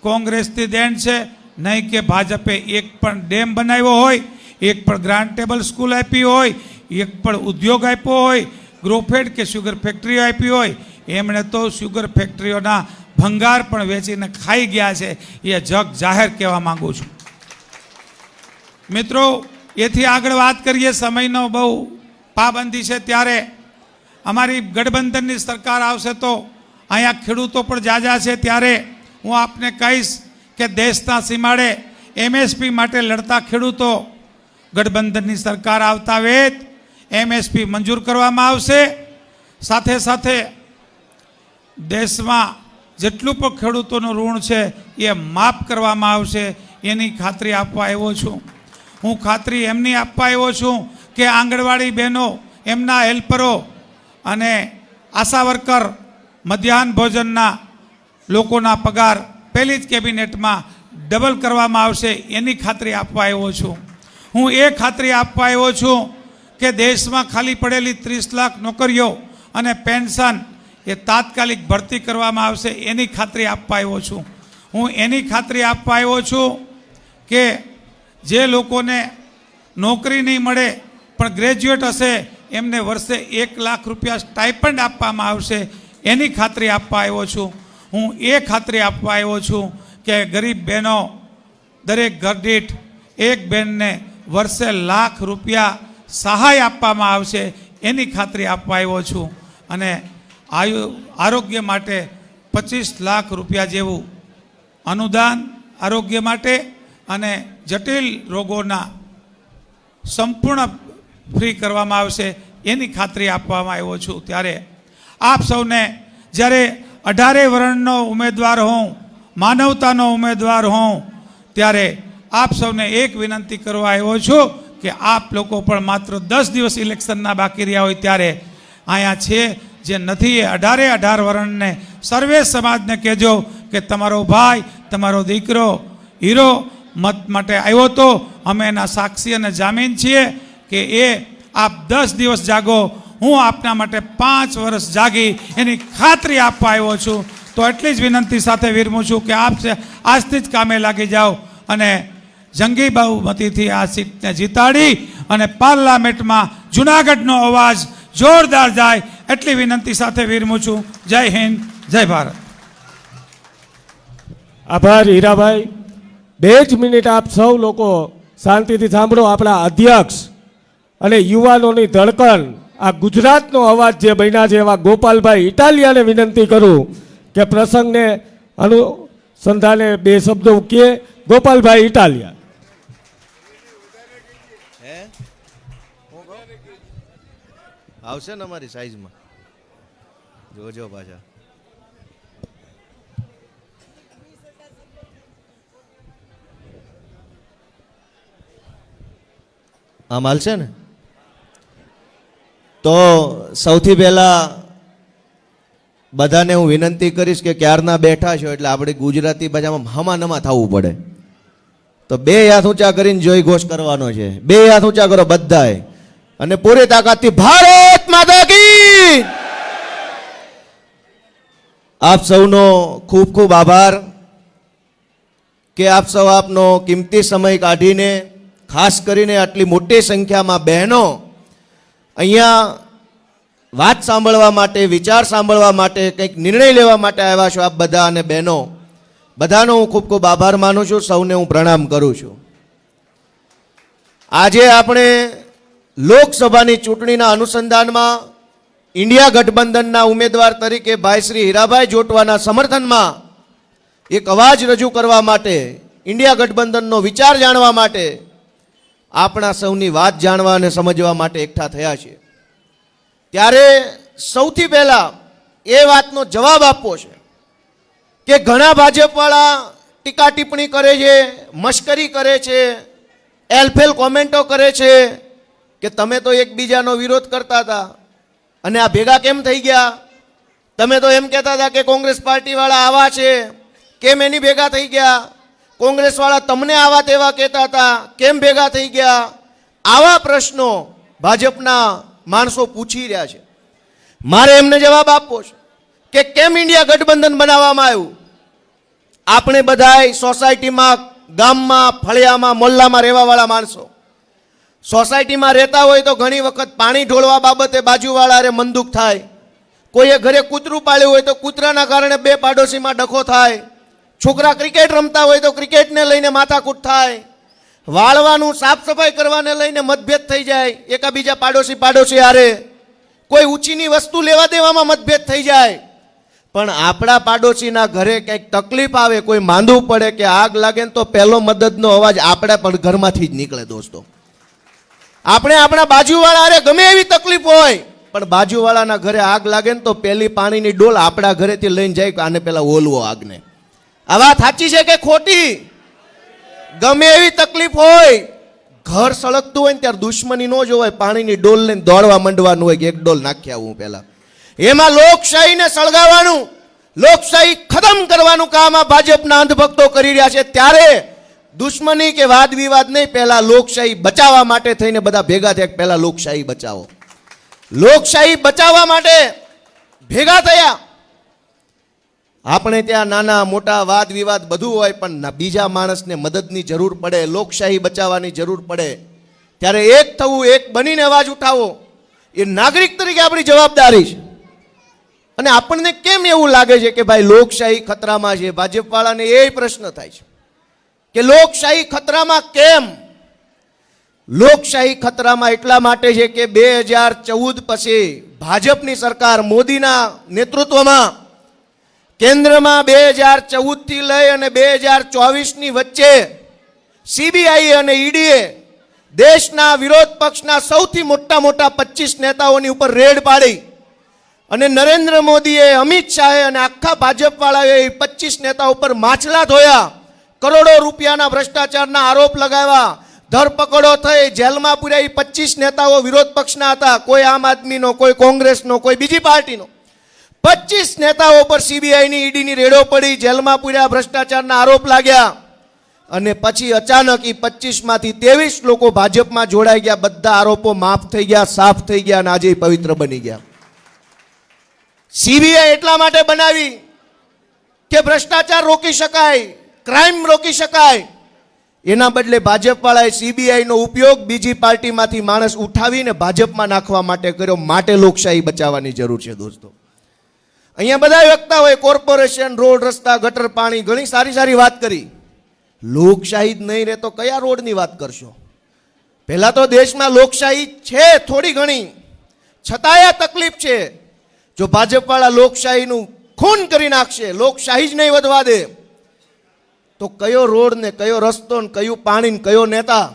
કોંગ્રેસની દેન છે, નહીં કે ભાજપે એક પણ ડેમ બનાવ્યો હોય, એક પણ ગ્રાન્ડ ટેબલ સ્કૂલ આપી હોય, એક પણ ઉદ્યોગ આપ્યો હોય, ગ્રોફેડ કે શુગર ફેક્ટરીઓ આપી હોય. એમણે તો શુગર ફેક્ટરીઓના ભંગાર પણ વેચીને ખાઈ ગયા છે, એ જગ જાહેર કહેવા માંગુ છું. મિત્રો, એથી આગળ વાત કરીએ, સમયનો બહુ પાબંદી છે, ત્યારે અમારી ગઠબંધનની સરકાર આવશે તો અહીંયા ખેડૂતો પણ જાજા છે. ત્યારે હું આપને કહીશ કે દેશના સીમાડે એમએસપી માટે લડતા ખેડૂતો, ગઠબંધનની સરકાર આવતા વેત એમએસપી મંજૂર કરવામાં આવશે. સાથે સાથે દેશમાં જેટલું પણ ખેડૂતોનું ઋણ છે એ માફ કરવામાં આવશે, એની ખાતરી આપવા આવ્યો છું. હું ખાતરી એમની આપવા આવ્યો છું કે આંગણવાડી બહેનો, એમના હેલ્પરો અને આશા વર્કર, મધ્યાહન ભોજનના લોકોના પગાર પહેલી જ કેબિનેટમાં ડબલ કરવામાં આવશે, એની ખાતરી આપવા આવ્યો છું. હું એ ખાતરી આપવા આવ્યો છું કે દેશમાં ખાલી પડેલી 30 લાખ નોકરીઓ અને પેન્શન એ તાત્કાલિક ભરતી કરવામાં આવશે, એની ખાતરી આપવા આવ્યો છું. હું એની ખાતરી આપવા આવ્યો છું કે જે લોકોને નોકરી નહીં મળે પણ ગ્રેજ્યુએટ હશે એમને વર્ષે 1 લાખ રૂપિયા સ્ટાઇપન્ડ આપવામાં આવશે, એની ખાતરી આપવા આવ્યો છું. હું એ ખાતરી આપવા આવ્યો છું કે ગરીબ બહેનો, દરેક ઘર દીઠ એક બહેનને વર્ષે ₹1 લાખ સહાય આપવામાં આવશે, એની ખાતરી આપવા આવ્યો છું. અને આરોગ્ય માટે 25 લાખ રૂપિયા જેવું અનુદાન આરોગ્ય માટે અને જટિલ રોગોના સંપૂર્ણ ફ્રી કરવામાં આવશે, એની ખાતરી આપવામાં આવ્યો છું. ત્યારે આપ સૌને જ્યારે 18 વર્ણનો ઉમેદવાર હોઉં, માનવતાનો ઉમેદવાર હોઉં, ત્યારે આપ સૌને એક વિનંતી કરવા આવ્યો છું કે આપ લોકો પણ માત્ર 10 દિવસ ઇલેક્શનના બાકી રહ્યા હોય ત્યારે અહીંયા છે જે નથી એ 18 વર્ણને સર્વે સમાજને કહેજો કે તમારો ભાઈ, તમારો દીકરો હીરો મત માટે આવ્યો તો અમે એના સાક્ષી અને જામીન છીએ કે એ આપ 10 દિવસ જાગો, હું આપના માટે 5 વર્ષ જાગી એની ખાતરી આપવા આવ્યો છું. તો એટલી જ વિનંતી સાથે વિરમું છું કે આપ આજથી જ કામે લાગી જાઓ અને જંગી બહુમતીથી આ સીટને જીતાડી અને પાર્લામેન્ટમાં જૂનાગઢનો અવાજ જોરદાર જાય, એટલી વિનંતી સાથે વિરમું છું. જય હિન્દ, જય ભારત. આભાર હીરાભાઈ. 2 જ મિનિટ આપ સૌ લોકો શાંતિથી સાંભળો. આપણા અધ્યક્ષ અને યુવાનોની ધડકન, આ ગુજરાતનો અવાજ જે બન્યા છે એવા ગોપાલભાઈ ઇટાલિયાને વિનંતી કરું કે પ્રસંગને અનુસંધાને 2 શબ્દો કહે. ગોપાલભાઈ ઇટાલિયા. આવશે ને અમારી સાઈઝમાં, જોજો પાછા. આમ હાલશે ને? તો સૌથી પહેલા બધાને હું વિનંતી કરીશ કે ક્યારના બેઠા છો એટલે આપણે ગુજરાતી ભાષામાં હમાનમા થવું પડે. તો બે હાથ ઊંચા કરીને જોઈ ઘોષ કરવાનો છે. બે હાથ ઊંચા કરો બધાએ અને પૂરી તાકાતથી ભારત માતા કી. આપ સૌનો ખૂબ ખૂબ આભાર કે આપ સૌ આપનો કિંમતી સમય કાઢીને ખાસ કરીને આટલી મોટી સંખ્યામાં બહેનો અહીંયા વાત સાંભળવા માટે, વિચાર સાંભળવા માટે, કંઈક નિર્ણય લેવા માટે આવ્યા છો આપ બધા અને બહેનો, બધાનો હું ખૂબ ખૂબ આભાર માનું છું. સૌને હું પ્રણામ કરું છું. આજે આપણે લોકસભાની ચૂંટણીના અનુસંધાનમાં ઇન્ડિયા ગઠબંધનના ઉમેદવાર તરીકે ભાઈ શ્રી હીરાભાઈ જોટવાના સમર્થનમાં એક અવાજ રજૂ કરવા માટે, ઇન્ડિયા ગઠબંધનનો વિચાર જાણવા માટે, આપણા સૌની વાત જાણવા અને સમજવા માટે એકઠા થયા છે. ત્યારે સૌથી પહેલા એ વાતનો જવાબ આપવો છે કે ઘણા ભાજપવાળા ટીકા ટિપ્પણી કરે છે, મશ્કરી કરે છે, એલફેલ કોમેન્ટો કરે છે કે તમે તો એકબીજાનો વિરોધ કરતા હતા અને આ ભેગા કેમ થઈ ગયા? તમે તો એમ કહેતા હતા કે કોંગ્રેસ પાર્ટીવાળા આવા છે, કેમ એની ભેગા થઈ ગયા? કોંગ્રેસવાળા તમને આવા તેવા કહેતા હતા, કેમ ભેગા થઈ ગયા? આવા પ્રશ્નો ભાજપના માણસો પૂછી રહ્યા છે. મારે એમને જવાબ આપવો છે કે કેમ ઇન્ડિયા ગઠબંધન બનાવવામાં આવ્યું? આપણે બધાય સોસાયટીમાં, ગામમાં, ફળિયામાં, મોહલ્લામાં રહેવાવાળા માણસો, સોસાયટીમાં રહેતા હોય તો ઘણી વખત પાણી ઢોળવા બાબતે બાજુવાળા રે મન દુઃખ થાય. કોઈએ ઘરે કૂતરું પાળ્યું હોય તો કૂતરાના કારણે બે પાડોશીમાં ડખો થાય. છોકરા ક્રિકેટ રમતા હોય તો ક્રિકેટને લઈને માથાકૂટ થાય. વાળવાનું, સાફ સફાઈ કરવાને લઈને મતભેદ થઈ જાય એકાબીજા પાડોશી હારે. કોઈ ઊંચીની વસ્તુ લેવા દેવામાં મતભેદ થઈ જાય. પણ આપણા પાડોશીના ઘરે કંઈક તકલીફ આવે, કોઈ માંદવું પડે કે આગ લાગે ને તો પહેલો મદદનો અવાજ આપણા પણ ઘરમાંથી જ નીકળે. દોસ્તો, આપણે આપણા બાજુવાળા હારે ગમે એવી તકલીફ હોય પણ બાજુવાળાના ઘરે આગ લાગે ને તો પહેલી પાણીની ડોલ આપણા ઘરેથી લઈને જાય કે આને પહેલા ઓલવો આગને. આ વાત સાચી છે કે ખોટી? ગમે એવી તકલીફ હોય, ઘર સળગતું હોય ને ત્યારે દુશ્મની ન જોવાય, પાણીની ડોલ લઈને દોડવા માંડવાનું હોય કે એક ડોલ નાખી આવું પહેલા. એમાં લોકશાહીને સળગાવવાનું, લોકશાહી ખતમ કરવાનું કામ આ ભાજપના અંધભક્તો કરી રહ્યા છે. ત્યારે દુશ્મની કે વાદ વિવાદ નહીં, પહેલા લોકશાહી બચાવવા માટે થઈને બધા ભેગા થયા. પહેલા લોકશાહી બચાવો. લોકશાહી બચાવવા માટે ભેગા થયા. આપણે ત્યાં નાના મોટા વાદ વિવાદ બધું હોય પણ બીજા માણસને મદદની જરૂર પડે, લોકશાહી બચાવવાની જરૂર પડે ત્યારે એક થવું, એક બનીને અવાજ ઉઠાવો એ નાગરિક તરીકે આપણી જવાબદારી છે. અને આપણને કેમ એવું લાગે છે કે ભાઈ લોકશાહી ખતરામાં છે? ભાજપવાળાને એ પ્રશ્ન થાય છે કે લોકશાહી ખતરામાં કેમ? લોકશાહી ખતરામાં એટલા માટે છે કે 2014 પછી ભાજપની સરકાર મોદીના નેતૃત્વમાં કેન્દ્રમાં 2014 થી લઈ અને 2024ની વચ્ચે સીબીઆઈ અને ઈડીએ દેશના વિરોધ પક્ષના સૌથી મોટા 25 નેતાઓની ઉપર રેડ પાડી અને નરેન્દ્ર મોદીએ, અમિત શાહે અને આખા ભાજપવાળાએ 25 નેતાઓ ઉપર માછલા ધોયા, કરોડો રૂપિયાના ભ્રષ્ટાચારના આરોપ લગાવ્યા, ધરપકડો થઈ, જેલમાં પૂર્યા. 25 નેતાઓ વિરોધ પક્ષના હતા, કોઈ આમ આદમીનો, કોઈ કોંગ્રેસનો, કોઈ બીજી પાર્ટીનો. 25 નેતાઓ પર સીબીઆઈની, ઈડીની રેડો પડી, જેલમાં પૂર્યા, ભ્રષ્ટાચારના આરોપ લાગ્યા. અને પછી અચાનક એ 25માંથી 23 લોકો ભાજપમાં જોડાઈ ગયા. બધા આરોપો માફ થઈ ગયા, સાફ થઈ ગયા અને આજે પવિત્ર બની ગયા. સીબીઆઈ એટલા માટે બનાવી કે ભ્રષ્ટાચાર રોકી શકાય, ક્રાઇમ રોકી શકાય. એના બદલે ભાજપવાળાએ સીબીઆઈનો ઉપયોગ બીજી પાર્ટીમાંથી માણસ ઉઠાવીને ભાજપમાં નાખવા માટે કર્યો. માટે લોકશાહી બચાવવાની જરૂર છે. દોસ્તો, અહીંયા બધા વખતા હોય કોર્પોરેશન, રોડ, રસ્તા, ગટર, પાણી, ઘણી સારી સારી વાત કરી. લોકશાહી જ નહીં રહે તો કયા રોડની વાત કરશો? પહેલા તો દેશમાં લોકશાહી છે થોડી ઘણી, છતાંય તકલીફ છે. જો ભાજપવાળા લોકશાહીનું ખૂન કરી નાખશે, લોકશાહી જ નહીં વધવા દે, તો કયો રોડ ને કયો રસ્તો ને કયું પાણી ને કયો નેતા?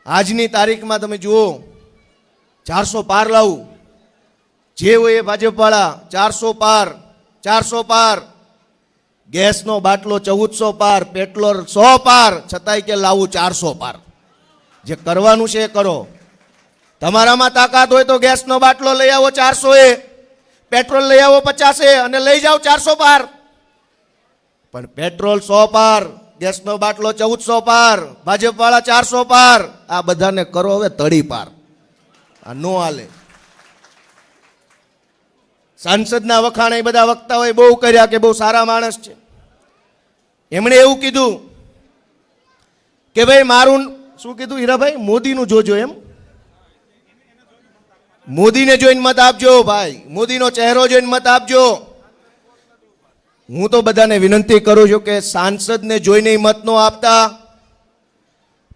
આજની તારીખમાં તમે જુઓ, 400 પાર લાવું જે હોય એ ભાજપવાળા, 400 પાર, 400 પાર. ગેસનો બાટલો 1400 પાર, પેટ્રોલ 100 પાર, છતાંય કે લાવું 400 પાર. જે કરવાનું છે એ કરો. તમારામાં તાકાત હોય તો ગેસનો બાટલો લઈ આવો 400 એ, પેટ્રોલ લઈ આવો 50 અને લઈ જાઓ 400 પાર, પણ પેટ્રોલ 100 પાર, ગેસનો બાટલો 1400 પાર, ભાજપ વાળા 400 પાર. આ બધાને કરો હવે તળી પાર. આ નો હાલે. સાંસદના વખાણ એ બધા વક્તાઓએ બહુ કર્યા કે બહુ સારા માણસ છે. એમણે એવું કીધું કે ભાઈ મારું શું કીધું હીરાભાઈ, મોદીનું જોજો એમ, મોદીને જોઈને મત આપજો ભાઈ, મોદીનો ચહેરો જોઈને મત આપજો. હું તો બધાને વિનંતી કરું છું કે સાંસદને જોઈને મત નો આપતા,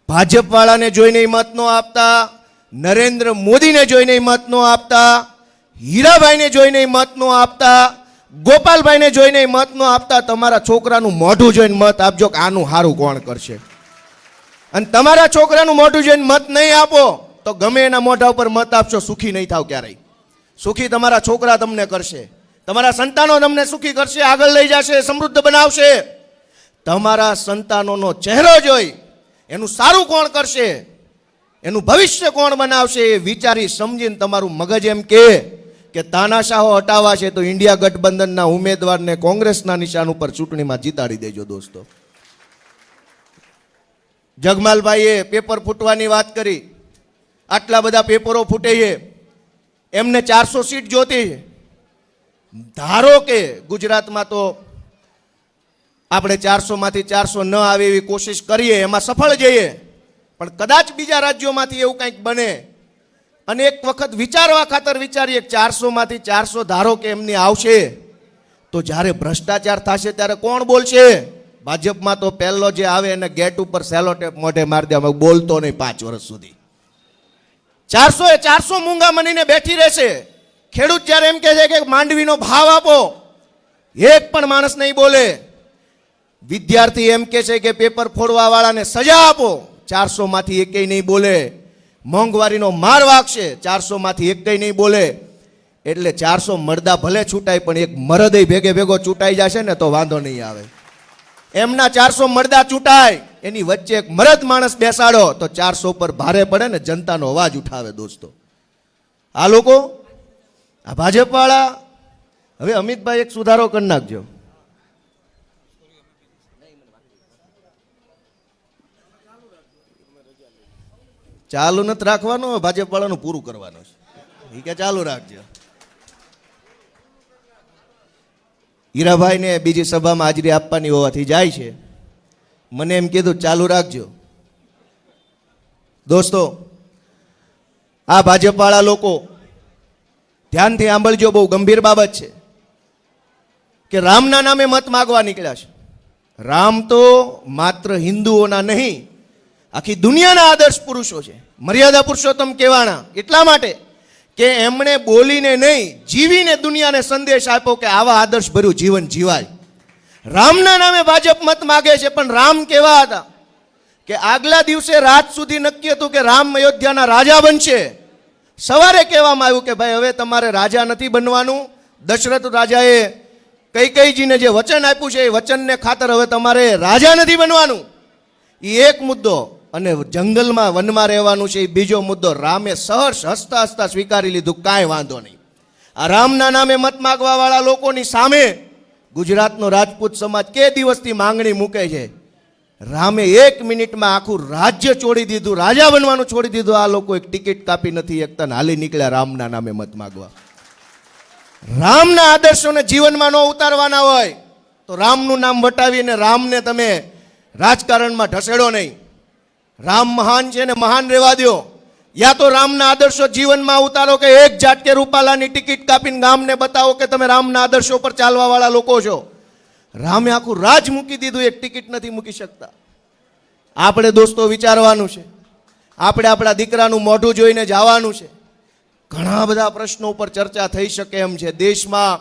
ભાજપ વાળાને જોઈને મત નો આપતા, નરેન્દ્ર મોદીને જોઈને મત નો આપતા, હીરાભાઈને જોઈને મત નો આપતા, ગોપાલભાઈને જોઈને મત નો આપતા, તમારા છોકરાનું મોઢું જોઈને મત આપજો કે આનું સારું કોણ કરશે. અને તમારા છોકરાનું મોઢું જોઈને મત નહીં આપો તો ગમે એના મોઢા ઉપર મત આપશો, સુખી નહીં થાવ ક્યારેય. સુખી તમારા છોકરા તમને કરશે, તમારા સંતાનો તમને સુખી કરશે, આગળ લઈ જશે, સમૃદ્ધ બનાવશે. તમારા સંતાનોનો ચહેરો જોઈ એનું સારું કોણ કરશે, એનું ભવિષ્ય કોણ બનાવશે એ વિચારી સમજીને તમારું મગજ એમ કે તાનાશાહો હટાવવા છે તો ઇન્ડિયા ગઠબંધનના ઉમેદવારને કોંગ્રેસના નિશાન ઉપર ચૂંટણીમાં જીતાડી દેજો દોસ્તો. જગમાલભાઈએ પેપર ફૂટવાની વાત કરી. આટલા બધા પેપરો ફૂટે છે, એમને 400 સીટ જોતી છે. ધારો કે ગુજરાતમાં તો આપણે 400 માંથી 400 ન આવે એવી કોશિશ કરીએ, એમાં સફળ જઈએ, પણ કદાચ બીજા રાજ્યોમાંથી એવું કંઈક બને અને એક વખત વિચારવા ખાતર વિચારીએ 400 માંથી 400 ધારો કે એમની આવશે, તો જ્યારે ભ્રષ્ટાચાર થશે ત્યારે કોણ બોલશે? ભાજપમાં તો પહેલો જે આવે એને ગેટ ઉપર સેલોટેપ મોઢે મારી દે, બોલતો નહીં 5 વર્ષ સુધી. 400 મૂંગા મનીને બેઠી રહેશે. ખેડૂત જ્યારે એમ કહે છે કે માંડવીનો ભાવ આપો, એક પણ માણસ નહીં બોલે. વિદ્યાર્થી એમ કહે છે કે પેપર ફોડવા વાળાને સજા આપો, 400 માંથી એકેય નહીં બોલે. મોંઘવારીનો માર વાગશે, 400 માંથી એકેય નહીં બોલે. એટલે 400 મરદા ભલે છૂટાય પણ એક મરદય ભેગો છૂટાઈ જશે ને તો વાંધો નહીં આવે. એમના 400 મરદા છૂટાય, એની વચ્ચે એક મરદ માણસ બેસાડો તો 400 પર ભારે પડે ને જનતાનો અવાજ ઉઠાવે દોસ્તો. આ લોકો, આ ભાજપ વાળા, હવે અમિતભાઈ એક સુધારો કરી નાખજો. ચાલુ નથી રાખવાનું, ભાજપ વાળાનું પૂરું કરવાનું છે. એ કે ચાલુ રાખજો. હીરાભાઈને બીજી સભામાં હાજરી આપવાની હોવાથી જાય છે, મને એમ કીધું ચાલુ રાખજો. દોસ્તો, આ ભાજપ વાળા લોકો ધ્યાનથી સાંભળજો, બહુ ગંભીર બાબત છે કે રામના નામે મત માગવા નીકળ્યા છે. રામ તો માત્ર હિન્દુઓના નહીં, આખી દુનિયાના આદર્શ પુરુષો છે, મર્યાદા પુરુષોત્તમ કહેવાના. એટલા માટે કે એમણે બોલીને નહીં જીવીને દુનિયાને સંદેશ આપ્યો કે આવા આદર્શ ભર્યું જીવન જીવાય. રામના નામે ભાજપ મત માગે છે, પણ રામ કેવા હતા કે આગલા દિવસે રાત સુધી નક્કી હતું કે રામ અયોધ્યાના રાજા બનશે. સવારે કહેવામાં આવ્યું કે ભાઈ હવે તમારે રાજા નથી બનવાનું. દશરથ રાજાએ કૈકેયીજીને જે વચન આપ્યું છે એ વચનને ખાતર હવે તમારે રાજા નથી બનવાનું. એ એક મુદ્દો, અને જંગલમાં વનમાં રહેવાનું છે એ બીજો મુદ્દો. રામે સહર્ષ હસતા હસતા સ્વીકારી લીધું, કાંઈ વાંધો નહીં. આ રામના નામે મત માગવા વાળા લોકોની સામે ગુજરાતનો રાજપૂત સમાજ કે દિવસથી માંગણી મૂકે છે. રામે 1 મિનિટમાં આખું રાજ્ય છોડી દીધું, રાજા બનવાનું છોડી દીધું. આ લોકો એક ટિકિટ કાપી નથી એકતા, હાલી નીકળ્યા રામના નામે મત માગવા. રામના આદર્શોને જીવનમાં ન ઉતારવાના હોય તો રામનું નામ વટાવીને રામને તમે રાજકારણમાં ઢસેડો નહીં. રામ મહાન છે ને મહાન રહેવા દો. યા તો રામના આદર્શો જીવનમાં ઉતારો કે એક ઝાટકે રૂપાલાની ટિકિટ કાપીને ગામને બતાવો કે તમે રામના આદર્શો પર ચાલવા વાળા લોકો છો. રામે આખું રાજ મૂકી દીધું, એક ટિકિટ નથી મૂકી શકતા. આપણે દોસ્તો વિચારવાનું છે, આપણે આપણા દીકરાનું મોઢું જોઈને જવાનું છે. ઘણા બધા પ્રશ્નો ઉપર ચર્ચા થઈ શકે એમ છે. દેશમાં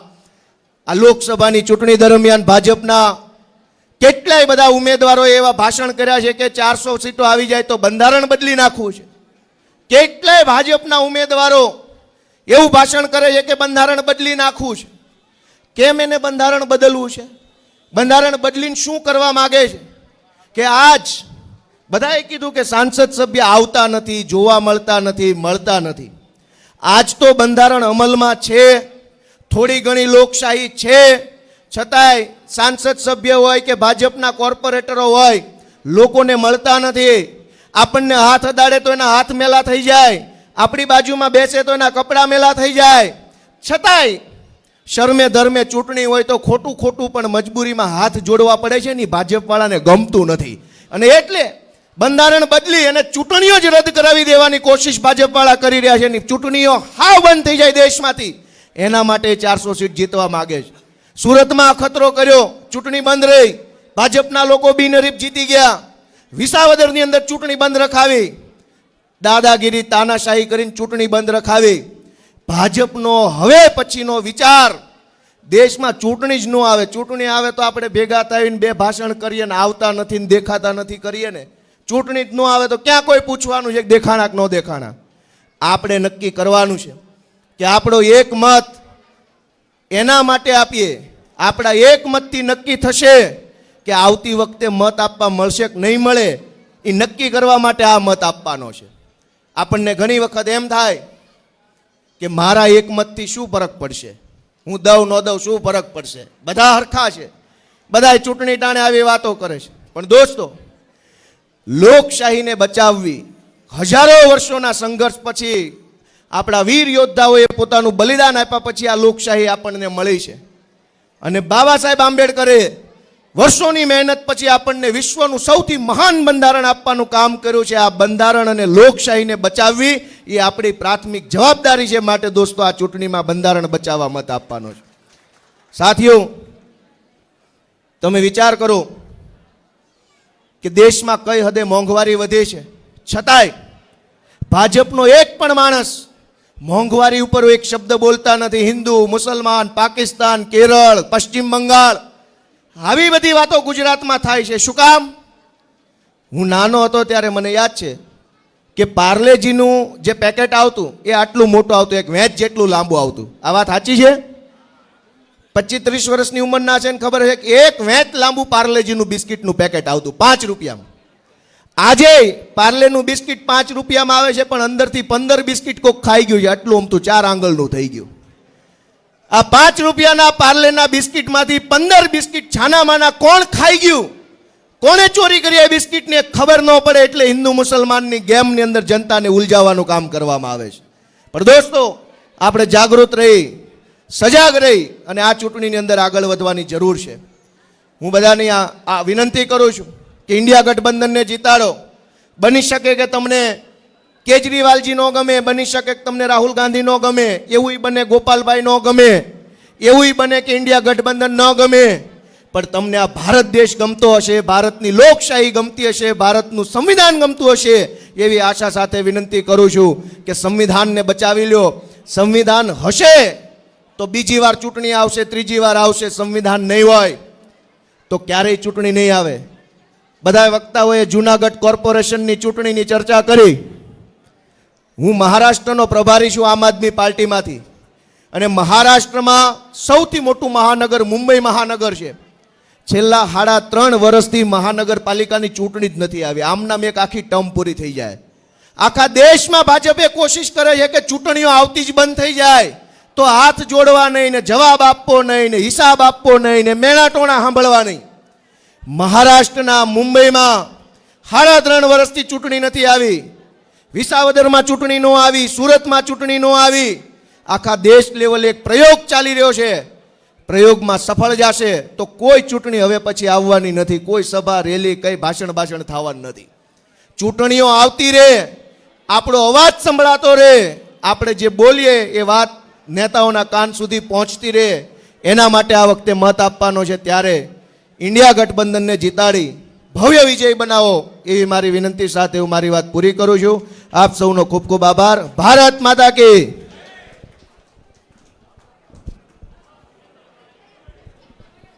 આ લોકસભાની ચૂંટણી દરમિયાન ભાજપના કેટલાય બધા ઉમેદવારોએ એવા ભાષણ કર્યા છે કે 400 સીટો આવી જાય તો બંધારણ બદલી નાખવું છે. કેટલાય ભાજપના ઉમેદવારો એવું ભાષણ કરે છે કે બંધારણ બદલી નાખવું છે. કેમ એને બંધારણ બદલવું છે? બંધારણ બદલીને શું કરવા માંગે છે? કે આજ બધાએ કીધું કે સાંસદ સભ્ય આવતા નથી, જોવા મળતા નથી, મળતા નથી. આજ તો બંધારણ અમલમાં છે, થોડી ઘણી લોકશાહી છે, છતાંય સાંસદ સભ્ય હોય કે ભાજપના કોર્પોરેટરો હોય લોકોને મળતા નથી. આપણને હાથ અડાડે તો એના હાથ મેલા થઈ જાય, આપણી બાજુમાં બેસે તો એના કપડાં મેલા થઈ જાય. છતાંય શરમે ધર્મે ચૂંટણી હોય તો ખોટું ખોટું પણ મજબૂરીમાં હાથ જોડવા પડે છે ને ભાજપવાળાને ગમતું નથી. અને એટલે બંધારણ બદલી અને ચૂંટણીઓ જ રદ કરાવી દેવાની કોશિશ ભાજપવાળા કરી રહ્યા છે. ચૂંટણીઓ હાવ બંધ થઈ જાય દેશમાંથી, એના માટે 400 સીટ જીતવા માંગે છે. સુરતમાં અખતરો કર્યો, ચૂંટણી બંધ રહી, ભાજપના લોકો બિનહરીફ જીતી ગયા. વિસાવદરની અંદર ચૂંટણી બંધ રખાવી, દાદાગીરી તાનાશાહી કરીને ચૂંટણી બંધ રખાવી. ભાજપનો હવે પછીનો વિચાર દેશમાં ચૂંટણી જ ન આવે. ચૂંટણી આવે તો આપણે ભેગા થઈને બે ભાષણ કરીએ ને આવતા નથી ને દેખાતા નથી કરીએ ને. ચૂંટણી જ ન આવે તો ક્યાં કોઈ પૂછવાનું છે કે દેખાણા કે ન દેખાણા. આપણે નક્કી કરવાનું છે કે આપણો એક મત એના માટે આપીએ. આપણા એક મતથી નક્કી થશે કે આવતી વખતે મત આપવા મળશે કે નહીં મળે, એ નક્કી કરવા માટે આ મત આપવાનો છે. આપણને ઘણી વખત એમ થાય કે મારા એક મતથી શું ફરક પડશે, હું દઉં ન દઉં શું ફરક પડશે, બધા હરખા છે, બધા ચૂંટણી ટાણે આવી વાતો કરે છે. પણ દોસ્તો, લોકશાહીને બચાવવી હજારો વર્ષોના સંઘર્ષ પછી આપણા વીર યોદ્ધાઓએ પોતાનું બલિદાન આપ્યા પછી આ લોકશાહી આપણને મળી છે. અને બાબા સાહેબ આંબેડકરે વર્ષોની મહેનત પછી આપણને વિશ્વનું સૌથી મહાન બંધારણ આપવાનું કામ કર્યું છે. આ બંધારણ અને લોકશાહીને બચાવવી એ આપણી પ્રાથમિક જવાબદારી છે. માટે દોસ્તો, આ ચૂંટણીમાં બંધારણ બચાવવા મત આપવાનો છે. સાથીઓ, તમે વિચાર કરો કે દેશમાં કઈ હદે મોંઘવારી વધી છે, છતાંય ભાજપનો એક પણ માણસ મોંઘવારી ઉપર એક શબ્દ બોલતા નથી. હિન્દુ, મુસલમાન, પાકિસ્તાન, કેરળ, પશ્ચિમ બંગાળ, આવી બધી વાતો ગુજરાતમાં થાય છે. શું કામ? હું નાનો હતો ત્યારે મને યાદ છે કે પાર્લેજીનું જે પેકેટ આવતું એ આટલું મોટું આવતું, એક વેચ જેટલું લાંબુ આવતું. આ વાત સાચી છે? 25-30 વર્ષની ઉંમરના છે ને ખબર છે કે એક વેચ લાંબુ પાર્લેજીનું બિસ્કિટનું પેકેટ આવતું 5 રૂપિયામાં. આજે પાર્લેનું બિસ્કિટ 5 રૂપિયામાં આવે છે, પણ અંદરથી 15 બિસ્કિટ કોક ખાઈ ગયું છે, આટલું અમતું 4 આંગળનું થઈ ગયું. આ 5 રૂપિયાના પાર્લેના બિસ્કિટમાંથી 15 બિસ્કિટ છાનામાના કોણ ખાઈ ગયું, કોણે ચોરી કરી આ બિસ્કિટને ખબર ન પડે. એટલે હિન્દુ મુસલમાનની ગેમની અંદર જનતાને ઉલઝાવવાનું કામ કરવામાં આવે છે. પણ દોસ્તો, આપણે જાગૃત રહી, સજાગ રહી અને આ ચૂંટણીની અંદર આગળ વધવાની જરૂર છે. હું બધાની આ વિનંતી કરું છું કે ઇન્ડિયા ગઠબંધનને જીતાડો. બની શકે કે તમને કેજરીવાલજી ન ગમે, બની શકે કે તમને રાહુલ ગાંધી ન ગમે, એવું બને ગોપાલભાઈ ન ગમે, એવું બને કે ઇન્ડિયા ગઠબંધન ન ગમે, પણ તમને આ ભારત દેશ ગમતો હશે, ભારતની લોકશાહી ગમતી હશે, ભારતનું સંવિધાન ગમતું હશે, એવી આશા સાથે વિનંતી કરું છું કે સંવિધાનને બચાવી લ્યો. સંવિધાન હશે તો બીજી વાર ચૂંટણી આવશે, ત્રીજી વાર આવશે. સંવિધાન નહીં હોય તો ક્યારેય ચૂંટણી નહીં આવે. બધા વક્તાઓએ જૂનાગઢ કોર્પોરેશનની ચૂંટણીની ચર્ચા કરી. હું મહારાષ્ટ્રનો પ્રભારી છું આમ આદમી પાર્ટીમાંથી, અને મહારાષ્ટ્રમાં સૌથી મોટું મહાનગર મુંબઈ મહાનગર છે. છેલ્લા 3.5 વર્ષથી મહાનગરપાલિકાની ચૂંટણી જ નથી આવી. આમનામ એક આખી ટર્મ પૂરી થઈ જાય. આખા દેશમાં ભાજપે કોશિશ કરે છે કે ચૂંટણીઓ આવતી જ બંધ થઈ જાય તો હાથ જોડવા નહીં ને જવાબ આપવો નહીં ને હિસાબ આપવો નહીં ને મેણાટોણા સાંભળવા નહીં. મહારાષ્ટ્રના મુંબઈમાં 3.5 વર્ષથી ચૂંટણી નથી આવી. વિસાવદરમાં ચૂંટણી ન આવી, સુરતમાં ચૂંટણી ન આવી. આખા દેશ લેવલે એક પ્રયોગ ચાલી રહ્યો છે. પ્રયોગમાં સફળ જશે તો કોઈ ચૂંટણી હવે પછી આવવાની નથી. કોઈ સભા, રેલી, કઈ ભાષણ થવાનું નથી. ચૂંટણીઓ આવતી રહે, આપણો અવાજ સંભળાતો રહે, આપણે જે બોલીએ એ વાત નેતાઓના કાન સુધી પહોંચતી રહે. એના માટે આ વખતે મત આપવાનો છે. ત્યારે ઇન્ડિયા ગઠબંધનને જીતાડી ભવ્ય વિજય બનાવો એવી મારી વિનંતી સાથે હું મારી વાત પૂરી કરું છું. આપ સૌનો ખૂબ ખૂબ આભાર. ભારત માતા કી.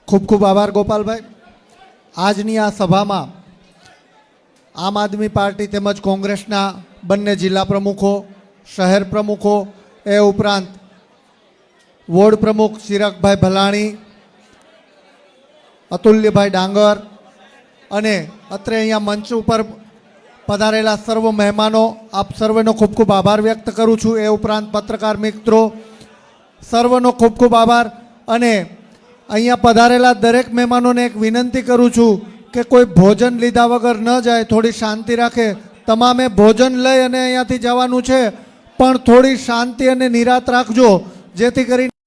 ખૂબ ખૂબ આભાર ગોપાલભાઈ. આજની આ સભામાં આમ આદમી પાર્ટી તેમજ કોંગ્રેસના બંને જિલ્લા પ્રમુખો, શહેર પ્રમુખો, એ ઉપરાંત વોર્ડ પ્રમુખ ચિરાગભાઈ ભલાણી, અતુલ્યભાઈ ડાંગર અને અત્રે અહીંયા મંચ ઉપર પધારેલા સર્વ મહેમાનો, આપ સર્વેનો ખૂબ ખૂબ આભાર વ્યક્ત કરું છું. એ ઉપરાંત પત્રકાર મિત્રો, સર્વનો ખૂબ ખૂબ આભાર. અને અહીંયા પધારેલા દરેક મહેમાનોને એક વિનંતી કરું છું કે કોઈ ભોજન લીધા વગર ન જાય, થોડી શાંતિ રાખે. તમામે ભોજન લઈ અને અહીંયાથી જવાનું છે, પણ થોડી શાંતિ અને નિરાત રાખજો, જેથી કરીને